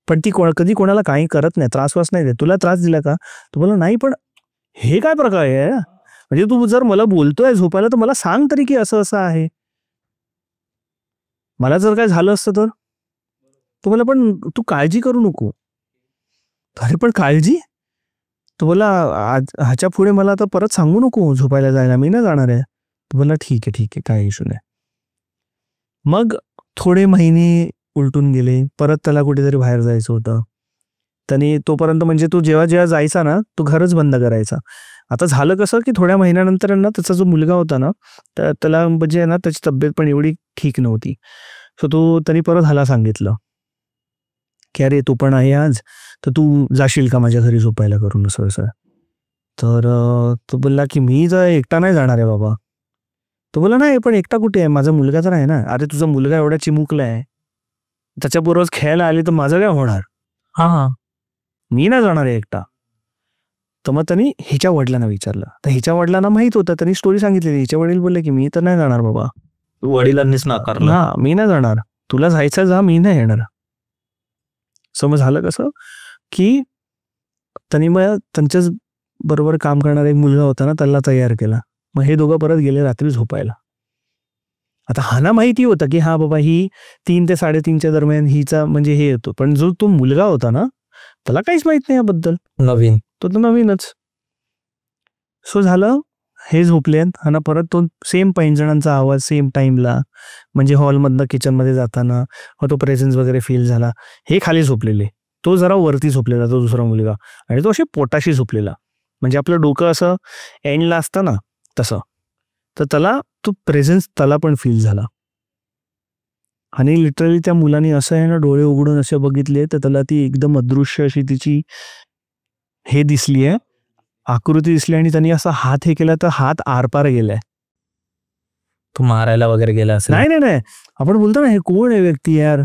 पण ती कधी कोणाला काही करत नाही, त्रास नाही देत. तुला त्रास दिला का? तो बोला नाही, पण हे काय प्रकार आहे, म्हणजे तू जर मला बोलतोय झोपायला तर मला सांग तरी की असं असं आहे. मला जर काय झालं असतं तर तो बोला पण तू काळजी करू नको. अरे पण काळजी? तो बोला ह्याच्या पुढे मला आता परत सांगू नको झोपायला जायला, मी नाही जाणार आहे. तो बोला ठीक आहे ठीक आहे, काय इश्यू नाही. मग थोडे महिने उलटून गेले, परत त्याला कुठेतरी बाहेर जायचं होतं. त्याने तोपर्यंत म्हणजे तो जेव्हा जेव्हा जायचा ना तो घरच बंद करायचा. आता झालं कसं की थोड्या महिन्यानंतर ना त्याचा जो मुलगा होता ना त्याला म्हणजे ना त्याची तब्येत पण एवढी ठीक नव्हती. सो त्यांनी परत ह्याला सांगितलं की अरे तू पण आहे आज, तर तू जाशील का माझ्या घरी झोपायला करून असं असं. तर तो बोलला की मी जर एकटा नाही जाणार आहे बाबा. तो बोला नाही पण एकटा कुठे आहे, माझा मुलगा तर आहे ना. अरे तुझा मुलगा एवढा चिमुकला आहे, त्याच्याबरोबर खेळायला आली तर माझं काय होणार? हा, मी नाही जाणार आहे एकटा. तर मग त्यांनी हिच्या वडिलांना विचारलं. तर हिच्या वडिलांना माहित होतं, त्यांनी स्टोरी सांगितलेली. हिच्या वडील बोलले की मी तर नाही जाणार बाबा. वडिलांनीच नाकारलं. हा, मी नाही जाणार, तुला जायचं जा, मी नाही येणार. सो मग झालं कसं की त्यांनी मग त्यांच्याच बरोबर काम करणारा एक मुलगा होता ना, त्याला तयार केला. मग हे दोघं परत गेले रात्री झोपायला. आता हाना माहिती होतं की हा बाबा ही 3 ते 3:30च्या दरम्यान हिचा म्हणजे हे येतो, पण जो तो मुलगा होता ना त्याला काहीच माहित नाही याबद्दल, नवीन. तो तर नवीनच. सो झालं, हे झोपले. हाना परत तो सेम 5 जणांचा आवाज सेम टाइमला, म्हणजे हॉलमधनं किचनमध्ये जाताना तो प्रेझेन्स वगैरे फील झाला. हे खाली झोपलेले, तो जरा वरती झोपलेला तो दुसरा मुलगा, आणि तो असे पोटाशी झोपलेला, म्हणजे आपलं डोकं असं एंडला असतं ना तसं. तर त्याला तो प्रेझेन्स त्याला पण फील झाला. आणि लिटरली त्या मुलाने असं आहे ना डोळे उघडून असे बघितले तर त्याला ती एकदम अदृश्य अशी तिची हे दिसली आहे, आकृती दिसली, आणि त्यांनी असा हात हे केला तर हात आरपार गेलाय. तो मारायला वगैरे गेला असेल. नाही नाही नाही, आपण बोलतो ना हे कोण आहे व्यक्ती यार,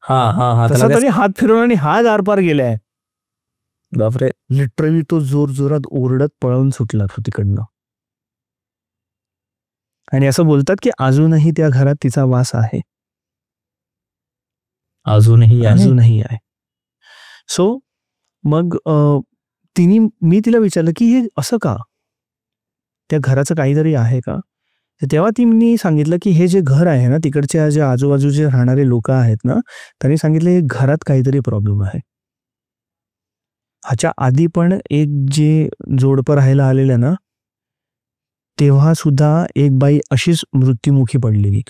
हा हा हा, तसा त्यांनी हात फिरवला आणि हात आरपार गेलाय. बापरे. लिटरली तो जोर जोरात ओरडत पळून सुटला तो तिकडनं. आणि असं बोलतात की अजूनही त्या घरात तिचा वास आहे, अजूनही आहे. सो मग मी तिला विचारलं की हे असं का, त्या घराचं काहीतरी आहे का? तर तेव्हा तिने सांगितलं की हे जे घर आहे ना, तिकडच्या जे आजूबाजूचे राहणारे लोक आहेत ना, त्यांनी सांगितलं हे घरात काहीतरी प्रॉब्लेम आहे. ह्याच्या आधी पण एक जे जोडपं राहायला आलेलं ना, तेव्हा सुद्धा एक बाई अशीच मृत्युमुखी पडलेली,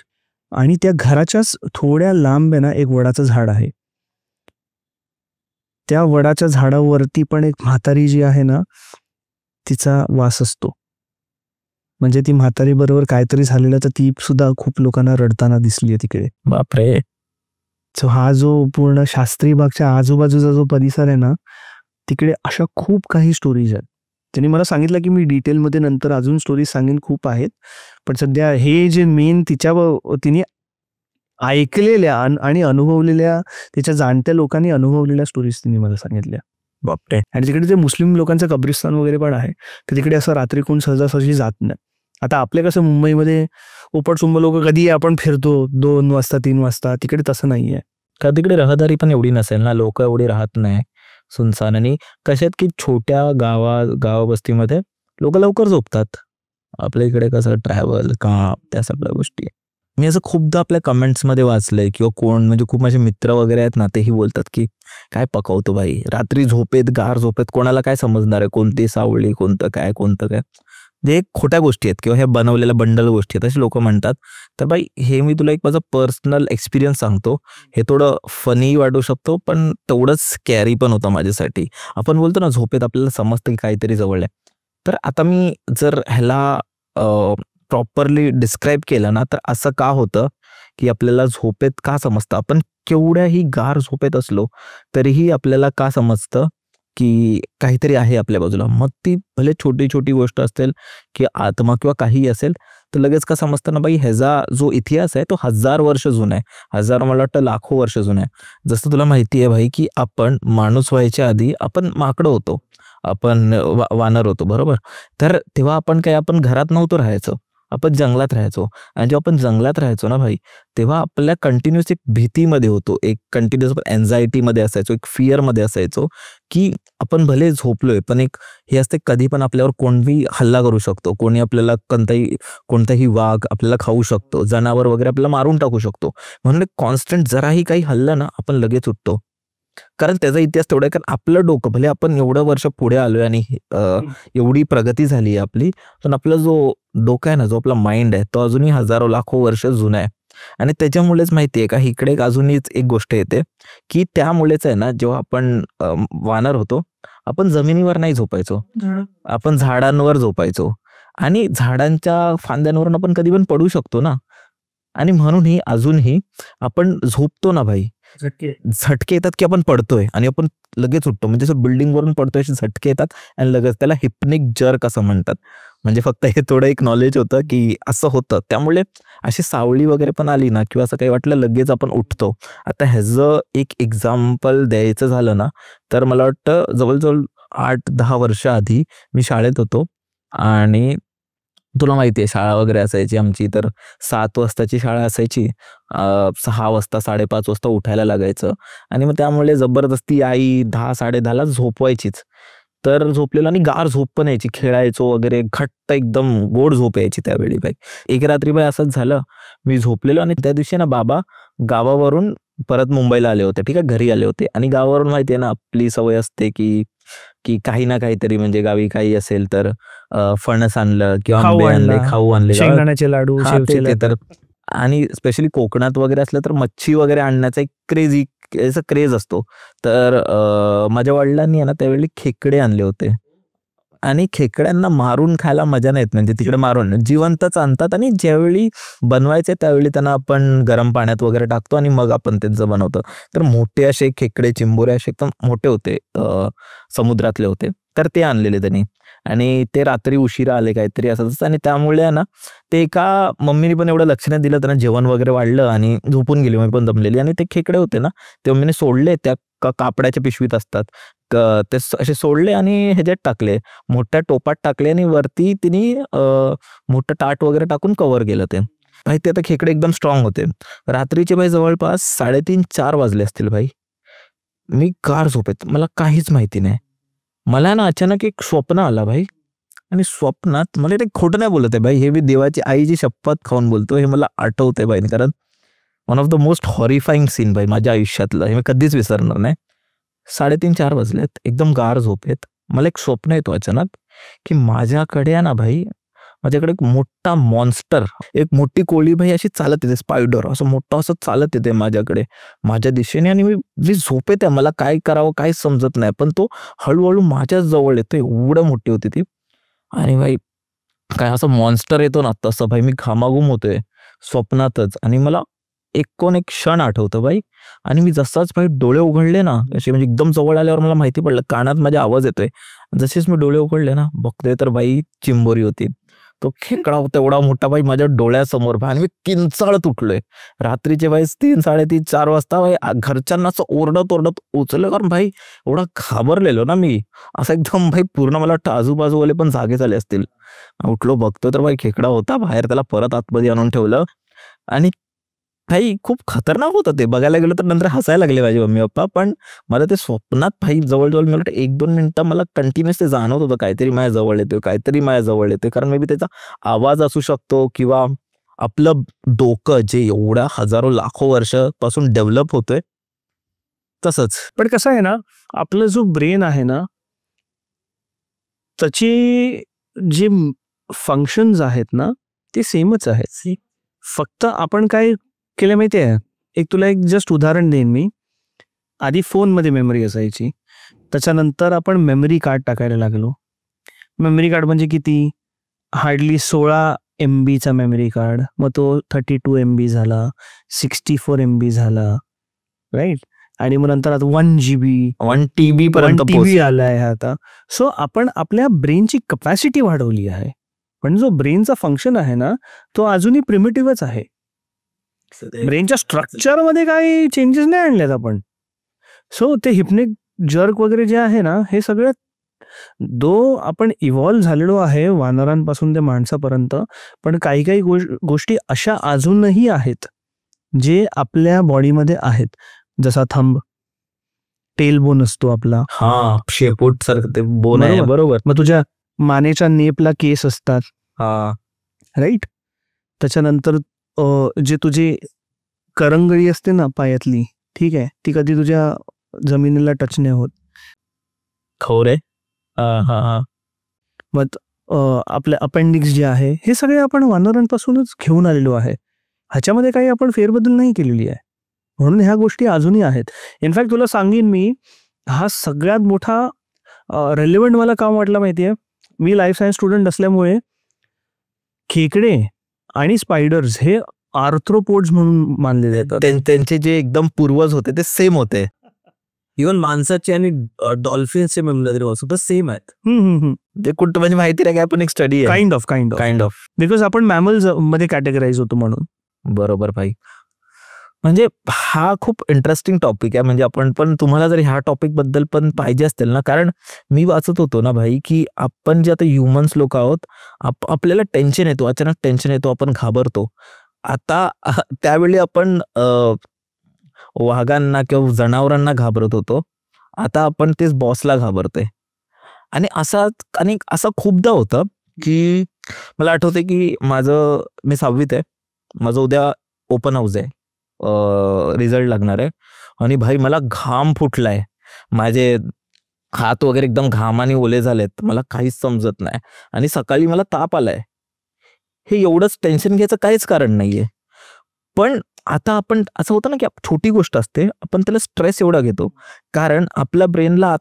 आणि त्या घराच्याच थोड्या लांब आहे ना एक वडाचं झाड आहे. त्या वडाच्या झाडावरती पण एक म्हातारी जी आहे ना तिचा वास असतो. म्हणजे ती म्हातारी बरोबर काहीतरी झालेलं, तर ती सुद्धा खूप लोकांना रडताना दिसली आहे तिकडे. बापरे. सो हा जो पूर्ण शास्त्री बागच्या आजूबाजूचा जो परिसर आहे ना, तिकडे अशा खूप काही स्टोरीज आहेत. त्यांनी मला सांगितलं की मी डिटेलमध्ये नंतर अजून स्टोरीज सांगेन, खूप आहेत, पण सध्या हे जे मेन तिने ऐकलेल्या आणि अनुभवलेल्या, त्याच्या जाणत्या लोकांनी अनुभवलेल्या स्टोरीज तिने मला सांगितल्या. बापरे. आणि तिकडे जे मुस्लिम लोकांचं कब्रिस्तान वगैरे पण आहे, तर तिकडे असं रात्री कोण सहजासहजी जात नाही. आता आपले कसं मुंबईमध्ये उपटसुंब लोक कधी आपण फिरतो 2 वाजता 3 वाजता, तिकडे तसं नाहीये. का तिकडे रहदारी पण एवढी नसेल ना, लोक एवढी राहत नाही सुनसान. आणि कशात की छोट्या गावा वस्तीमध्ये लोक लवकर झोपतात. आपल्या इकडे कसं ट्रॅव्हल, काम, त्या सगळ्या गोष्टी. मी असं खूपदा आपल्या कमेंट्समध्ये वाचलंय, किंवा कोण म्हणजे खूप माझे मित्र वगैरे आहेत ना, तेही बोलतात की काय पकवतो भाई रात्री झोपेत, गार झोपेत, कोणाला काय समजणार आहे कोणती सावळी, कोणतं काय. जे खोट्या गोष्टी आहेत किंवा हे बनवलेल्या बंडल गोष्टी आहेत असे लोक म्हणतात. तर बाई हे मी तुला एक माझा पर्सनल एक्सपिरियन्स सांगतो. हे थोडं फनी वाटू शकतो, पण तेवढंच स्कॅरी पण होतं माझ्यासाठी. आपण बोलतो ना झोपेत आपल्याला समजतं की काहीतरी जवळ आहे. तर आता मी जर ह्याला प्रॉपरली डिस्क्राईब केलं ना, तर असं का होतं की आपल्याला झोपेत का समजतं, आपण केवढ्याही गार झोपेत असलो तरीही आपल्याला का समजतं की काहीतरी आहे आपल्या बाजूला. मग ती भले छोटी छोटी गोष्ट असेल की आत्मा किंवा काहीही असेल, तर लगेच का समजतं ना बाई ह्याचा जो इतिहास आहे तो 1000 वर्ष जुना आहे. 1000 मला वाटतं लाखो वर्ष जुना आहे. जसं तुला माहिती आहे भाई की आपण माणूस व्हायच्या आधी आपण माकडं होतो, आपण वानर होतो, बरोबर. तर तेव्हा आपण घरात नव्हतो राहायचो, आपण जंगलात राहायचो. आणि जेव्हा आपण जंगलात राहायचो ना भाई, तेव्हा आपल्या कंटिन्युअस एक भीतीमध्ये होतो, एक कंटिन्युअस एन्झायटीमध्ये असायचो, एक फिअरमध्ये असायचो की आपण भले झोपलोय पण एक हे असते कधी पण आपल्यावर कोणीही हल्ला करू शकतो, कोणी आपल्याला कोणताही वाघ आपल्याला खाऊ शकतो, जनावर वगैरे आपल्याला मारून टाकू शकतो. म्हणून कॉन्स्टंट जराही काही हल्ला ना आपण लगेच उठतो, कारण त्याचा इतिहास तेवढा आहे. कारण आपलं डोकं भले आपण एवढं वर्ष पुढे आलोय आणि एवढी प्रगती झाली आहे आपली, पण आपला जो डोकं आहे ना, जो आपला माइंड आहे, तो अजूनही हजारो लाखो वर्ष जुना आहे. आणि त्याच्यामुळेच माहितीये का इकडे अजूनही एक गोष्ट येते की त्यामुळेच आहे ना, जेव्हा आपण वानर होतो आपण जमिनीवर नाही झोपायचो, आपण झाडांवर झोपायचो. आणि झाडांच्या फांद्यांवरून आपण कधी पण पडू शकतो ना. आणि म्हणूनही अजूनही आपण झोपतो ना भाई, झटके येतात की आपण पडतोय आणि आपण लगेच उठतो, म्हणजे असं बिल्डिंग वरून पडतोय असे झटके येतात आणि लगेच, त्याला हिप्निक जर्क असं म्हणतात. म्हणजे फक्त हे थोडं एक नॉलेज होतं की असं होतं. त्यामुळे अशी सावली वगैरे पण आली ना किंवा असं काही वाटलं लगेच आपण उठतो. आता ह्याचं एक एक्झाम्पल द्यायचं झालं ना तर मला वाटतं जवळजवळ 8-10 वर्ष आधी मी शाळेत होतो आणि तुला माहिती आहे शाळा वगैरे असायची आमची, तर 7 वाजताची शाळा असायची. 6 वाजता 5:30 वाजता उठायला लागायचं आणि मग त्यामुळे जबरदस्ती आई 10-10:30ला झोपवायचीच. तर झोपलेलो आणि गार झोप पण यायची, खेळायचो वगैरे, घट्ट एकदम गोड झोप यायची त्यावेळी बाई. एक रात्री बाई असंच झालं, मी झोपलेलो आणि त्या दिवशी ना बाबा गावावरून परत मुंबईला आले होते, ठीक आहे, घरी आले होते. आणि गावावरून माहिती आहे ना आपली सवय असते की की काही ना काहीतरी, म्हणजे गावी काही असेल तर फणस आणलं किंवा खाऊ आंबे आणले, आणला, खाऊ आणले, शेंगदाण्याचे लाडू, हा, शेवचे ते तर. लाडू. आणि स्पेशली कोकणात वगैरे असलं तर मच्छी वगैरे आणण्याचा एक क्रेझी याचा क्रेज असतो. तर माझ्या वडिलांनी आहे ना त्यावेळी खेकडे आणले होते आणि खेकड्यांना मारून खायला मजा नाही येत, म्हणजे तिकडे मारून जिवंतच आणतात आणि ज्यावेळी बनवायचे त्यावेळी त्यांना आपण गरम पाण्यात वगैरे टाकतो आणि मग आपण त्यांचं बनवतो. तर मोठे असे खेकडे, चिंबोरे असे एकदम मोठे होते, समुद्रातले होते. तर ते आणलेले त्यांनी आणि ते रात्री उशिरा आले काहीतरी असंच आणि त्यामुळे ना ते एका मम्मीने पण एवढं लक्ष नाही दिलं, त्यांना जेवण वगैरे वाढलं आणि झोपून गेली, मग पण दमलेली. आणि ते खेकडे होते ना ते मम्मीने सोडले, त्या कापडाच्या पिशवीत असतात, ते असे सोडले आणि ह्याच्यात टाकले, मोठ्या टोपात टाकले आणि वरती तिने मोठं ताट वगैरे टाकून कव्हर केलं ते. भाई ते आता खेकडे एकदम स्ट्रॉंग होते. रात्रीचे भाई जवळपास 3:30-4 वाजले असतील भाई. मी गार झोपेत, मला काहीच माहिती नाही. मला ना अचानक एक स्वप्न आला भाई आणि स्वप्नात मला ते खोटं नाही बोलत आहे भाई, हे मी देवाची आईची शपथ खाऊन बोलतो, हे मला आठवतंय भाई, कारण one of the most horrifying scene भाई माझ्या आयुष्यातलं, हे मी कधीच विसरणार नाही. 3:30-4 वाजलेत, एकदम गार झोपेत मला एक स्वप्न येतो अचानक की माझ्याकडे ना भाई, माझ्याकडे एक मोठा मॉन्स्टर, एक मोठी कोळी भाई अशी चालत येते, स्पायडर असं मोठं असं चालत येते माझ्याकडे, माझ्या दिशेने. आणि मी झोपेत आहे, मला काय करावं काय समजत नाही, पण तो हळूहळू माझ्याच जवळ येतो, एवढं मोठी होती ती. आणि भाई काय असं मॉन्स्टर येतो ना तसं भाई मी घामाघूम होतोय स्वप्नातच. आणि मला एक क्षण आठवतं बाई. आणि मी जसाच भाई डोळे उघडले ना असे, म्हणजे एकदम जवळ आल्यावर मला माहिती पडलं, कानात माझ्या आवाज येतोय. जसेच मी डोळे उघडले ना बघतोय तर बाई चिंबोरी होती, तो खेकडा होता एवढा मोठा बाई माझ्या डोळ्यासमोर भाई. आणि मी किंचाळत उठलोय रात्रीचे भाई 3-3:30-4 वाजता भाई. घरच्यांना असं ओरडत उचललं, कारण भाई एवढा घाबरलेलो ना मी, असं एकदम भाई पूर्ण मला वाटतं आजूबाजूवाले पण जागे झाले असतील. उठलो बघतो तर भाई खेकडा होता बाहेर, त्याला परत आतमध्ये आणून ठेवलं. आणि भाई खूप खतरनाक होतं ते, बघायला गेलं तर नंतर हसायला लागले माझे मम्मी पप्पा. पण मला ते स्वप्नात भाई जवळजवळ मी वाटतं 1-2 मिनिटं मला कंटिन्युअस ते जाणवत होतं काहीतरी माझ्या जवळ येतोय, काहीतरी माझ्या जवळ येतोय. कारण मे बी त्याचा आवाज असू शकतो किंवा आपलं डोकं जे एवढ्या हजारो लाखो वर्षापासून डेव्हलप होतोय तसंच. पण कसं आहे ना, आपलं जो ब्रेन आहे ना त्याची जे फंक्शन्स आहेत ना ते सेमच आहेत. फक्त आपण काय केलं माहिती आहे, एक तुला एक जस्ट उदाहरण देईन मी. आधी फोनमध्ये मेमरी असायची, त्याच्यानंतर आपण मेमरी कार्ड टाकायला लागलो. मेमरी कार्ड म्हणजे किती, हार्डली 16 MBचा मेमरी कार्ड, मग तो 32 MB झाला, 64 MB झाला, राईट. आणि मग नंतर आता 1 GB 1 TB पर्यंत TB आलाय आता. सो आपण आपल्या ब्रेनची कपॅसिटी वाढवली आहे, पण जो ब्रेनचा फंक्शन आहे ना तो अजूनही प्रिमिटिव्हच आहे. ब्रेनच्या स्ट्रक्चर मध्ये काही चेंजेस नाही आणलेत आपण. सो ते हिप्निक जर्क वगैरे जे आहे ना, हे सगळं दो आपण इव्हॉल्व्ह झालेलो आहे वानरांपासून ते माणसापर्यंत, पण काही काही गोष्टी अशा अजूनही आहेत जे आपल्या बॉडीमध्ये आहेत. जसा थंब, टेल बोन असतो आपला, हा शेपूट सारखं ते बोन आहे, बरोबर. मग तुझ्या मानेच्या नेपला केस असतात, हा राईट. त्याच्यानंतर जे तुझी करंगळी असते ना पायातली, ठीक आहे, ती कधी तुझ्या जमिनीला टच नाही होत. खवरे. मग आपले अपेंडिक्स जे आहे हे सगळे आपण वानरांपासूनच घेऊन आलेलो आहे. ह्याच्यामध्ये काही आपण फेरबदल नाही केलेली आहे, म्हणून ह्या गोष्टी अजूनही आहेत. इनफॅक्ट तुला सांगेन मी, हा सगळ्यात मोठा रेलिव्हंट मला काम वाटलं माहिती आहे. मी लाईफ सायन्स स्टुडंट असल्यामुळे खेकडे आणि स्पायडर्स हे आर्थ्रोपोड्स म्हणून मानले जातात. त्यांचे जे एकदम पूर्वज होते ते सेम होते. इव्हन माणसाचे आणि डॉल्फिन्सचे मेमरी सुद्धा सेम आहेत. ते कुठं म्हणजे माहिती नाही काय, पण एक स्टडी आहे. काइंड ऑफ बिकॉज आपण मॅमल्स मध्ये कॅटेगराईज होतो म्हणून. बरोबर भाई. म्हणजे हा खूप इंटरेस्टिंग टॉपिक आहे. म्हणजे आपण पण तुम्हाला जर ह्या टॉपिक बद्दल पण पाहिजे असतील ना, कारण मी वाचत होतो ना भाई की आपण जे आता ह्युमन्स लोक आहोत, आपल्याला टेन्शन येतो, अचानक टेन्शन येतो, आपण घाबरतो. आता त्यावेळी आपण वाघांना किंवा जनावरांना घाबरत होतो, आता आपण तेच बॉसला घाबरते. आणि असं खूपदा होतं की मला आठवते की मी 6वीत आहे, माझं उद्या ओपन हाऊस आहे, रिझल्ट लागणार आहे आणि भाई मला घाम फुटलाय, माझे हात वगैरे एकदम घामाने ओले झालेत, मला काहीच समजत नाही आणि सकाळी मला ताप आलाय. हे एवढंच टेन्शन घ्यायचं काहीच कारण नाहीये. पण आता आपण असं होतं ना की छोटी गोष्ट असते, आपण त्याला स्ट्रेस एवढा घेतो कारण आपल्या ब्रेनला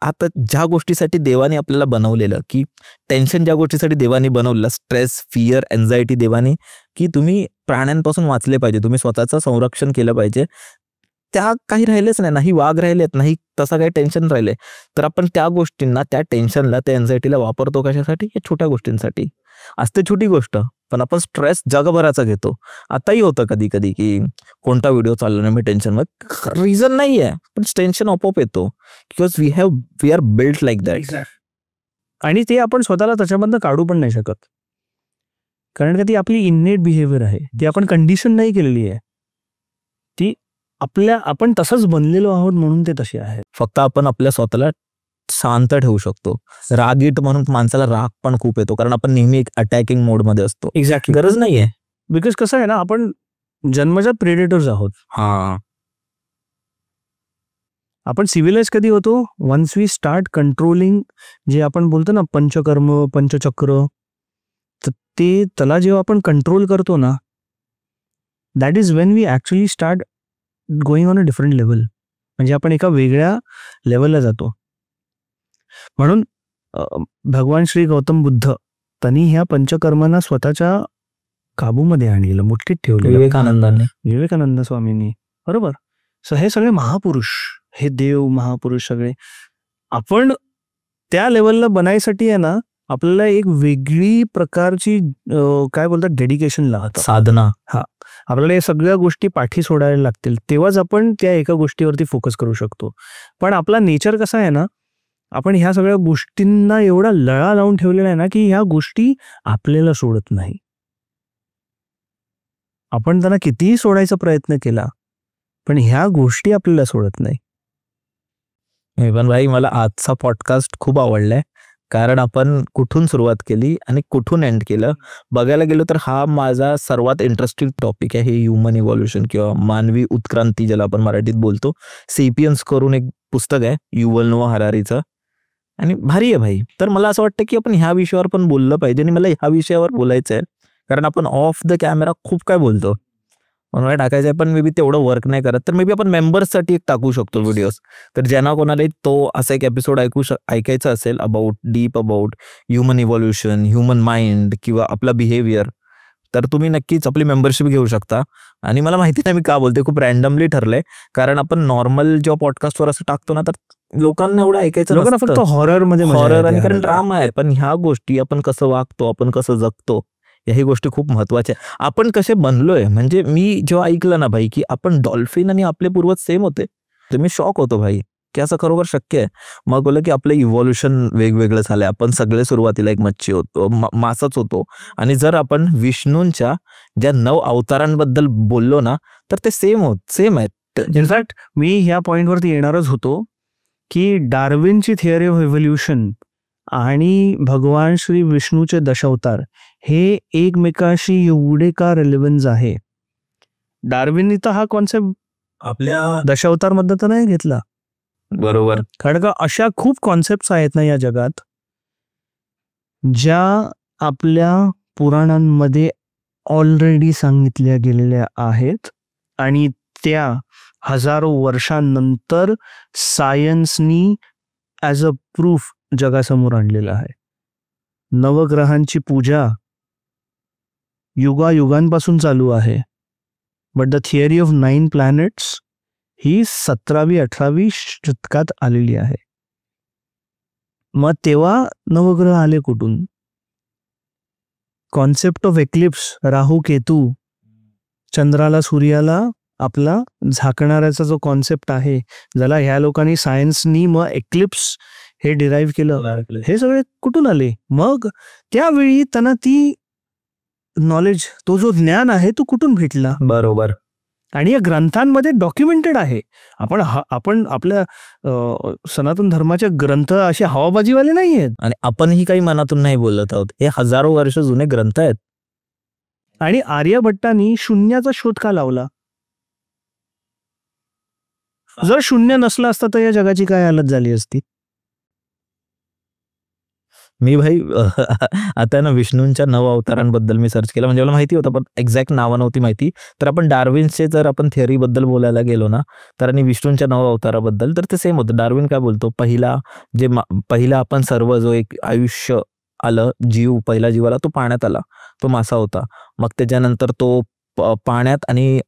आता ज्या गोष्टीसाठी देवाने आपल्याला बनवलेलं, की टेन्शन ज्या गोष्टीसाठी देवाने बनवलेलं, स्ट्रेस, फिअर, एन्झायटी देवाने, की तुम्ही प्राण्यांपासून वाचले पाहिजे, तुम्ही स्वतःचं संरक्षण केलं पाहिजे, त्या काही राहिलेच नाही वाघ राहिलेत, नाही तसं काही टेन्शन राहिले. तर आपण त्या गोष्टींना, त्या टेन्शनला, त्या एन्झायटीला वापरतो कशासाठी? या छोट्या गोष्टींसाठी. असते छोटी गोष्ट, पण आपण स्ट्रेस जगभराचा घेतो. आताही होतं कधी कधी की कोणता व्हिडिओ चालला नाही, मी टेन्शन, मग रिझन नाही आहे, पण टेन्शन आपोआप येतो. Because we are built like that. आणि ते आपण स्वतःला त्याच्यामधनं काढू पण नाही शकत, कारण का ती आपली इननेट बिहेवियर आहे, ती आपण कंडिशन नाही केलेली आहे, ती आपण तसंच बनलेलो आहोत म्हणून ते तसे आहे. फक्त आपण आपल्या स्वतःला शांत ठेवू शकतो. रागीट म्हणून माणसाला राग पण खूप येतो, कारण आपण नेहमी एक अटॅकिंग मोड मध्ये असतो. एक्झॅक्टली. गरज नाहीये, बिकॉज कसं आहे ना, आपण जन्मजात प्रेडेटर्स आहोत. आपण सिव्हिलाइज कधी होतो? वन्स वी स्टार्ट कंट्रोलिंग, जे आपण बोलतो ना पंचकर्म, पंचचक्र, तर ते त्याला जेव्हा आपण कंट्रोल करतो ना, that is when we actually start going on a different level. म्हणजे आपण एका वेगळ्या लेवलला जातो. म्हणून भगवान श्री गौतम बुद्ध त्यांनी ह्या पंचकर्मांना स्वतःच्या काबूमध्ये आणलेलं, मुठीत ठेवलेलं विवेकानंद स्वामींनी. बरोबर. सो हे सगळे महापुरुष, हे देव महापुरुष सगळे, आपण त्या लेवलला बनायसाठी आहे ना, आपल्याला एक वेगळी प्रकारची काय बोलतात डेडिकेशन लागतं, साधना. आपल्याला या सगळ्या गोष्टी पाठी सोडायला लागतील, तेव्हाच आपण त्या एका गोष्टीवरती फोकस करू शकतो. पण आपला नेचर कसा आहे ना, आपण ह्या सगळ्या गोष्टींना एवढा लळा लावून ठेवलेला आहे ना, की ह्या गोष्टी आपल्याला सोडत नाही. आपण त्यांना कितीही सोडायचा प्रयत्न केला, पण ह्या गोष्टी आपल्याला सोडत नाही. पण भाई मला आजचा पॉडकास्ट खूप आवडलाय, कारण आपण कुठून सुरुवात केली आणि कुठून एंड केलं. बघायला गेलो तर हा माझा सर्वात इंटरेस्टिंग टॉपिक आहे, हे ह्युमन इव्हॉल्युशन किंवा मानवी उत्क्रांती, ज्याला आपण मराठीत बोलतो. सेपियन्स करून एक पुस्तक आहे युव्हल नोआ हरारीचं, आणि भारी आहे भाई. तर मला असं वाटतं की आपण ह्या विषयावर पण बोललं पाहिजे, आणि मला ह्या विषयावर बोलायचं आहे कारण आपण ऑफ द कॅमेरा खूप काय बोलतो, मला टाकायचं आहे, पण मे बी तेवढं वर्क नाही करत. तर मे बी आपण मेंबर्ससाठी एक टाकू शकतो व्हिडिओज, तर ज्यांना कोणालाही तो असा एक एपिसोड ऐकायचा असेल deep about human evolution, human mind किंवा आपला बिहेवियर, तर तुम्ही नक्कीच आपली मेंबरशिप घेऊ शकता. आणि मला माहिती नाही मी का बोलते, खूप रॅन्डमली ठरलंय, कारण आपण नॉर्मल जेव्हा पॉडकास्टवर असं टाकतो ना, तर लोकांना एवढं ऐकायचं, लोकांना फक्त हॉरर आणि कारण ड्रामा आहे. पण ह्या गोष्टी, आपण कसं वागतो, आपण कसं जगतो, याही गोष्टी खूप महत्वाच्या. आपण कसे बनलोय, म्हणजे मी जेव्हा ऐकलं ना भाई की आपण डॉल्फिन आणि आपले पूर्वज सेम होते, तर मी शॉक होतो भाई की असं खरोखर शक्य आहे. मग बोललं की आपलं इव्हॉल्युशन वेगवेगळं झालंय, आपण सगळे सुरुवातीला एक मच्छी होतो, मासाच होतो, आणि जर आपण विष्णूंच्या ज्या 9 अवतारांबद्दल बोललो ना, तर ते सेम आहेत. इनफॅक्ट मी ह्या पॉइंटवरती येणारच होतो की डार्विनची थिअरी ऑफ इव्होल्युशन आणि भगवान श्री विष्णूचे दशावतार हे एकमेकाशी एवढे का रिलेव्हन्स आहे. डार्विननी तर हा कॉन्सेप्ट आपल्या दशावतार मध्ये तर नाही घेतला, बरोबर, कारण का अशा खूप कॉन्सेप्ट आहेत ना या जगात, ज्या आपल्या पुराणांमध्ये ऑलरेडी सांगितल्या गेलेल्या आहेत, आणि त्या हजारो वर्षांनंतर सायन्सनी ॲज अ प्रूफ जगासमोर आणलेला आहे. नवग्रहांची पूजा युगायुगांपासून चालू आहे. But the theory of 9 planets ही 17वी-18वी शतकात आलेली आहे. मग तेव्हा नवग्रह आले कुठून? कॉन्सेप्ट ऑफ एक्लिप्स, राहू केतू, चंद्राला सूर्याला आपला झाकणाऱ्याचा जो कॉन्सेप्ट आहे, ज्याला ह्या लोकांनी सायन्सनी मग एक्लिप्स हे डिराईव्ह केलं, हे सगळे कुठून आले? मग त्यावेळी त्यांना ती नॉलेज, तो जो ज्ञान आहे तो कुठून भेटला? बरोबर. आणि या ग्रंथांमध्ये डॉक्युमेंटेड आहे. आपण आपल्या सनातन धर्माचे ग्रंथ असे हवाबाजीवाले नाही आहेत. आणि आपणही काही मनातून नाही बोलत आहोत. हे हजारो वर्ष जुने ग्रंथ आहेत. आणि आर्यभट्टांनी शून्याचा शोध का लावला? जर शून्य नसला असता तर या जगाची काय हालत झाली असती? मी भाई आता ना विष्णूंच्या 9 अवतारांबद्दल मी सर्च केलं, म्हणजे मला माहिती होतं पण एक्झॅक्ट नावं नव्हती माहिती. तर आपण डार्विनचे जर आपण थिअरीबद्दल बोलायला गेलो ना, तर आणि विष्णूंच्या 9 अवताराबद्दल तर ते सेम होतं. डार्विन काय बोलतो, पहिला आपण सर्व जो एक आयुष्य आलं, पहिला जीव आला तो पाण्यात आला, तो मासा होता. मग त्याच्यानंतर तो पाण्यात आणि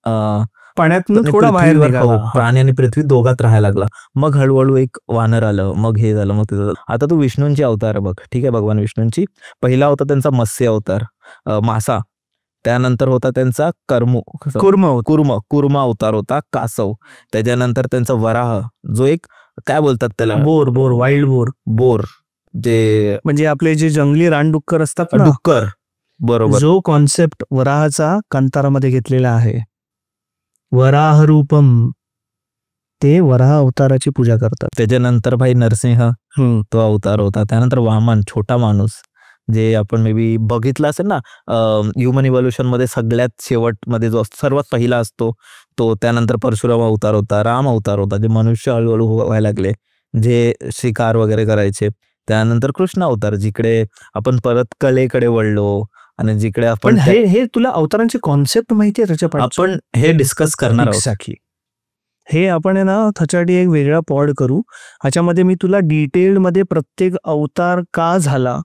पाण्यातून थोडा बाहेर निघाला. प्राणी आणि पृथ्वी दोघात राहायला लागला. मग हळूहळू एक वानर आलं, मग हे झालं, मग ते झालं. आता तू विष्णूंची अवतार बघ, ठीक आहे, भगवान विष्णूंची. पहिला होता त्यांचा मत्स्य अवतार, मासा. त्यानंतर होता त्यांचा कुर्म अवतार होता, कासव. त्याच्यानंतर त्यांचा वराह, जो एक काय बोलतात त्याला, बोर वाईल्ड बोर, जे म्हणजे आपले जे जंगली रानडुक्कर असतात ना, डुक्कर. बरोबर. जो कॉन्सेप्ट वराहाचा कांतारामध्ये घेतलेला आहे, वराह रूपम, ते वराह अवताराची पूजा करतात. त्याच्यानंतर भाई नरसिंह, तो अवतार होता. त्यानंतर वामन, छोटा माणूस, जे आपण मे बी बघितलं असेल ना ह्युमन इव्होल्युशन मध्ये सगळ्यात शेवटमध्ये जो सर्वात पहिला असतो तो. त्यानंतर परशुराम अवतार होता, राम अवतार होता, जे मनुष्य हळूहळू व्हायला लागले, जे शिकार वगैरे करायचे. त्यानंतर कृष्ण अवतार, जिकडे आपण परत कलेकडे वळलो आणि जिकडे आपण हे तुला अवतारांचे कॉन्सेप्ट माहिती आहे त्याच्या आपण हे डिस्कस करणार आहोत. हे आपण आहे ना त्याच्यासाठी एक वेगळा पॉड करू. ह्याच्यामध्ये मी तुला डिटेल मध्ये प्रत्येक अवतार का झाला,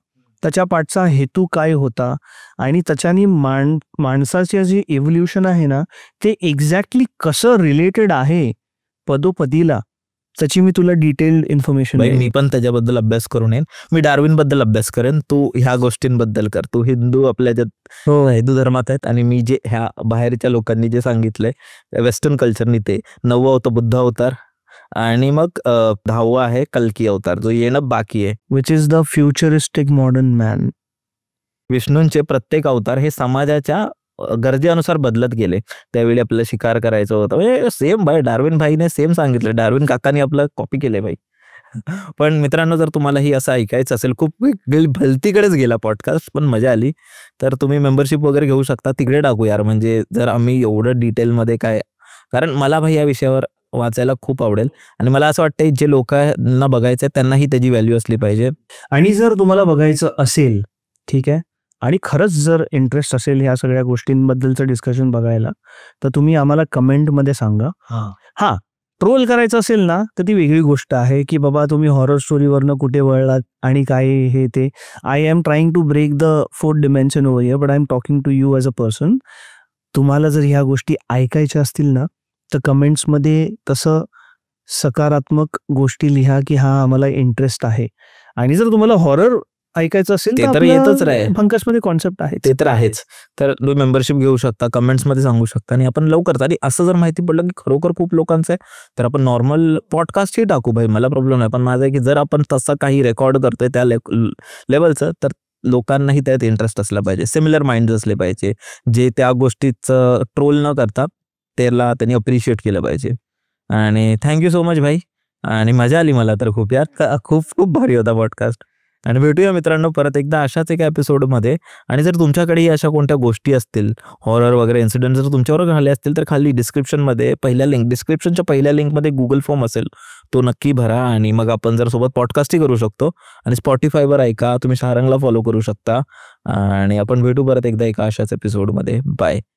त्याच्या पाठचा हेतू काय होता, आणि त्याच्यानी माणसाचे जे इव्होल्युशन आहे ना ते एक्झॅक्टली कसं रिलेटेड आहे पदोपदीला, त्याची मी तुला डिटेल्ड इन्फॉर्मेशन. मी पण त्याच्याबद्दल अभ्यास करून येईन. मी डार्विन बद्दल अभ्यास करेन, तू ह्या गोष्टींबद्दल कर. तू हिंदू, आपल्या हिंदू धर्मात आहेत, आणि मी जे ह्या बाहेरच्या लोकांनी जे सांगितलंय वेस्टर्न कल्चरनी, ते 9वं होतं बुद्ध अवतार, आणि मग 10वं आहे कल्की अवतार, जो येणं बाकी आहे, which is the futuristic modern man. विष्णूंचे प्रत्येक अवतार हे समाजाच्या गरजेनुसार बदलत गेले. त्यावेळी आपल्याला शिकार करायचं होतं, म्हणजे सेम भाई डार्विन भाईने सेम सांगितलं, डार्विन काकांनी आपलं कॉपी केलंय भाई. पण मित्रांनो, जर तुम्हाला ही असं ऐकायचं असेल, खूप भलतीकडेच गेला पॉडकास्ट, पण मजा आली, तर तुम्ही मेंबरशिप वगैरे घेऊ शकता. तिकडे टाकू यार, म्हणजे जर आम्ही एवढं डिटेलमध्ये काय, कारण मला भाई या विषयावर वाचायला खूप आवडेल, आणि मला असं वाटतं जे लोकांना बघायचं त्यांनाही त्याची व्हॅल्यू असली पाहिजे. आणि जर तुम्हाला बघायचं असेल, ठीक आहे, आणि खरंच जर इंटरेस्ट असेल ह्या सगळ्या गोष्टींबद्दलचं डिस्कशन बघायला, तर तुम्ही आम्हाला कमेंटमध्ये सांगा. हा, ट्रोल करायचं असेल ना तर ती वेगळी गोष्ट आहे, की बाबा तुम्ही हॉरर स्टोरीवरनं कुठे वळलात आणि काय हे ते. I am trying to break the 4th dimension over here, but I am talking to you as a person. तुम्हाला जर ह्या गोष्टी ऐकायच्या असतील ना तर कमेंट्समध्ये तसं सकारात्मक गोष्टी लिहा, की हा आम्हाला इंटरेस्ट आहे. आणि जर तुम्हाला हॉरर ऐकायचं असेल ते तर येतच राहील, फंकसमध्ये कॉन्सेप्ट आहे, ते तर आहेच. तर तुम्ही मेंबरशिप घेऊ शकता, कमेंट्समध्ये सांगू शकता, आणि आपण लवकर. आणि असं जर माहिती पडलं की खरोखर खूप लोकांचं आहे, तर आपण नॉर्मल पॉडकास्टही टाकू भाई, मला प्रॉब्लेम नाही. पण माझं आहे की जर आपण तसं काही रेकॉर्ड करतोय त्या लेवलचं, तर लोकांनाही त्यात इंटरेस्ट असला पाहिजे, सिमिलर माइंड असले पाहिजे, जे त्या गोष्टीचं ट्रोल न करता त्याला त्यांनी अप्रिशिएट केलं पाहिजे. आणि थँक्यू सो मच भाई, आणि मजा आली मला तर खूप यार, खूप भारी होता पॉडकास्ट. आणि भेटूया मित्रांनो परत एकदा अशाच एका एपिसोडमध्ये. आणि जर तुमच्याकडेही अशा कोणत्या गोष्टी असतील, हॉरर वगैरे इन्सिडेंट जर तुमच्यावर झाले असतील, तर खाली डिस्क्रिप्शनच्या पहिल्या लिंकमध्ये गुगल फॉर्म असेल, तो नक्की भरा. आणि मग आपण जर सोबत पॉडकास्टही करू शकतो. आणि स्पॉटिफायवर ऐका, तुम्ही शारंगला फॉलो करू शकता. आणि आपण भेटू परत एकदा एका अशाच एपिसोडमध्ये. बाय.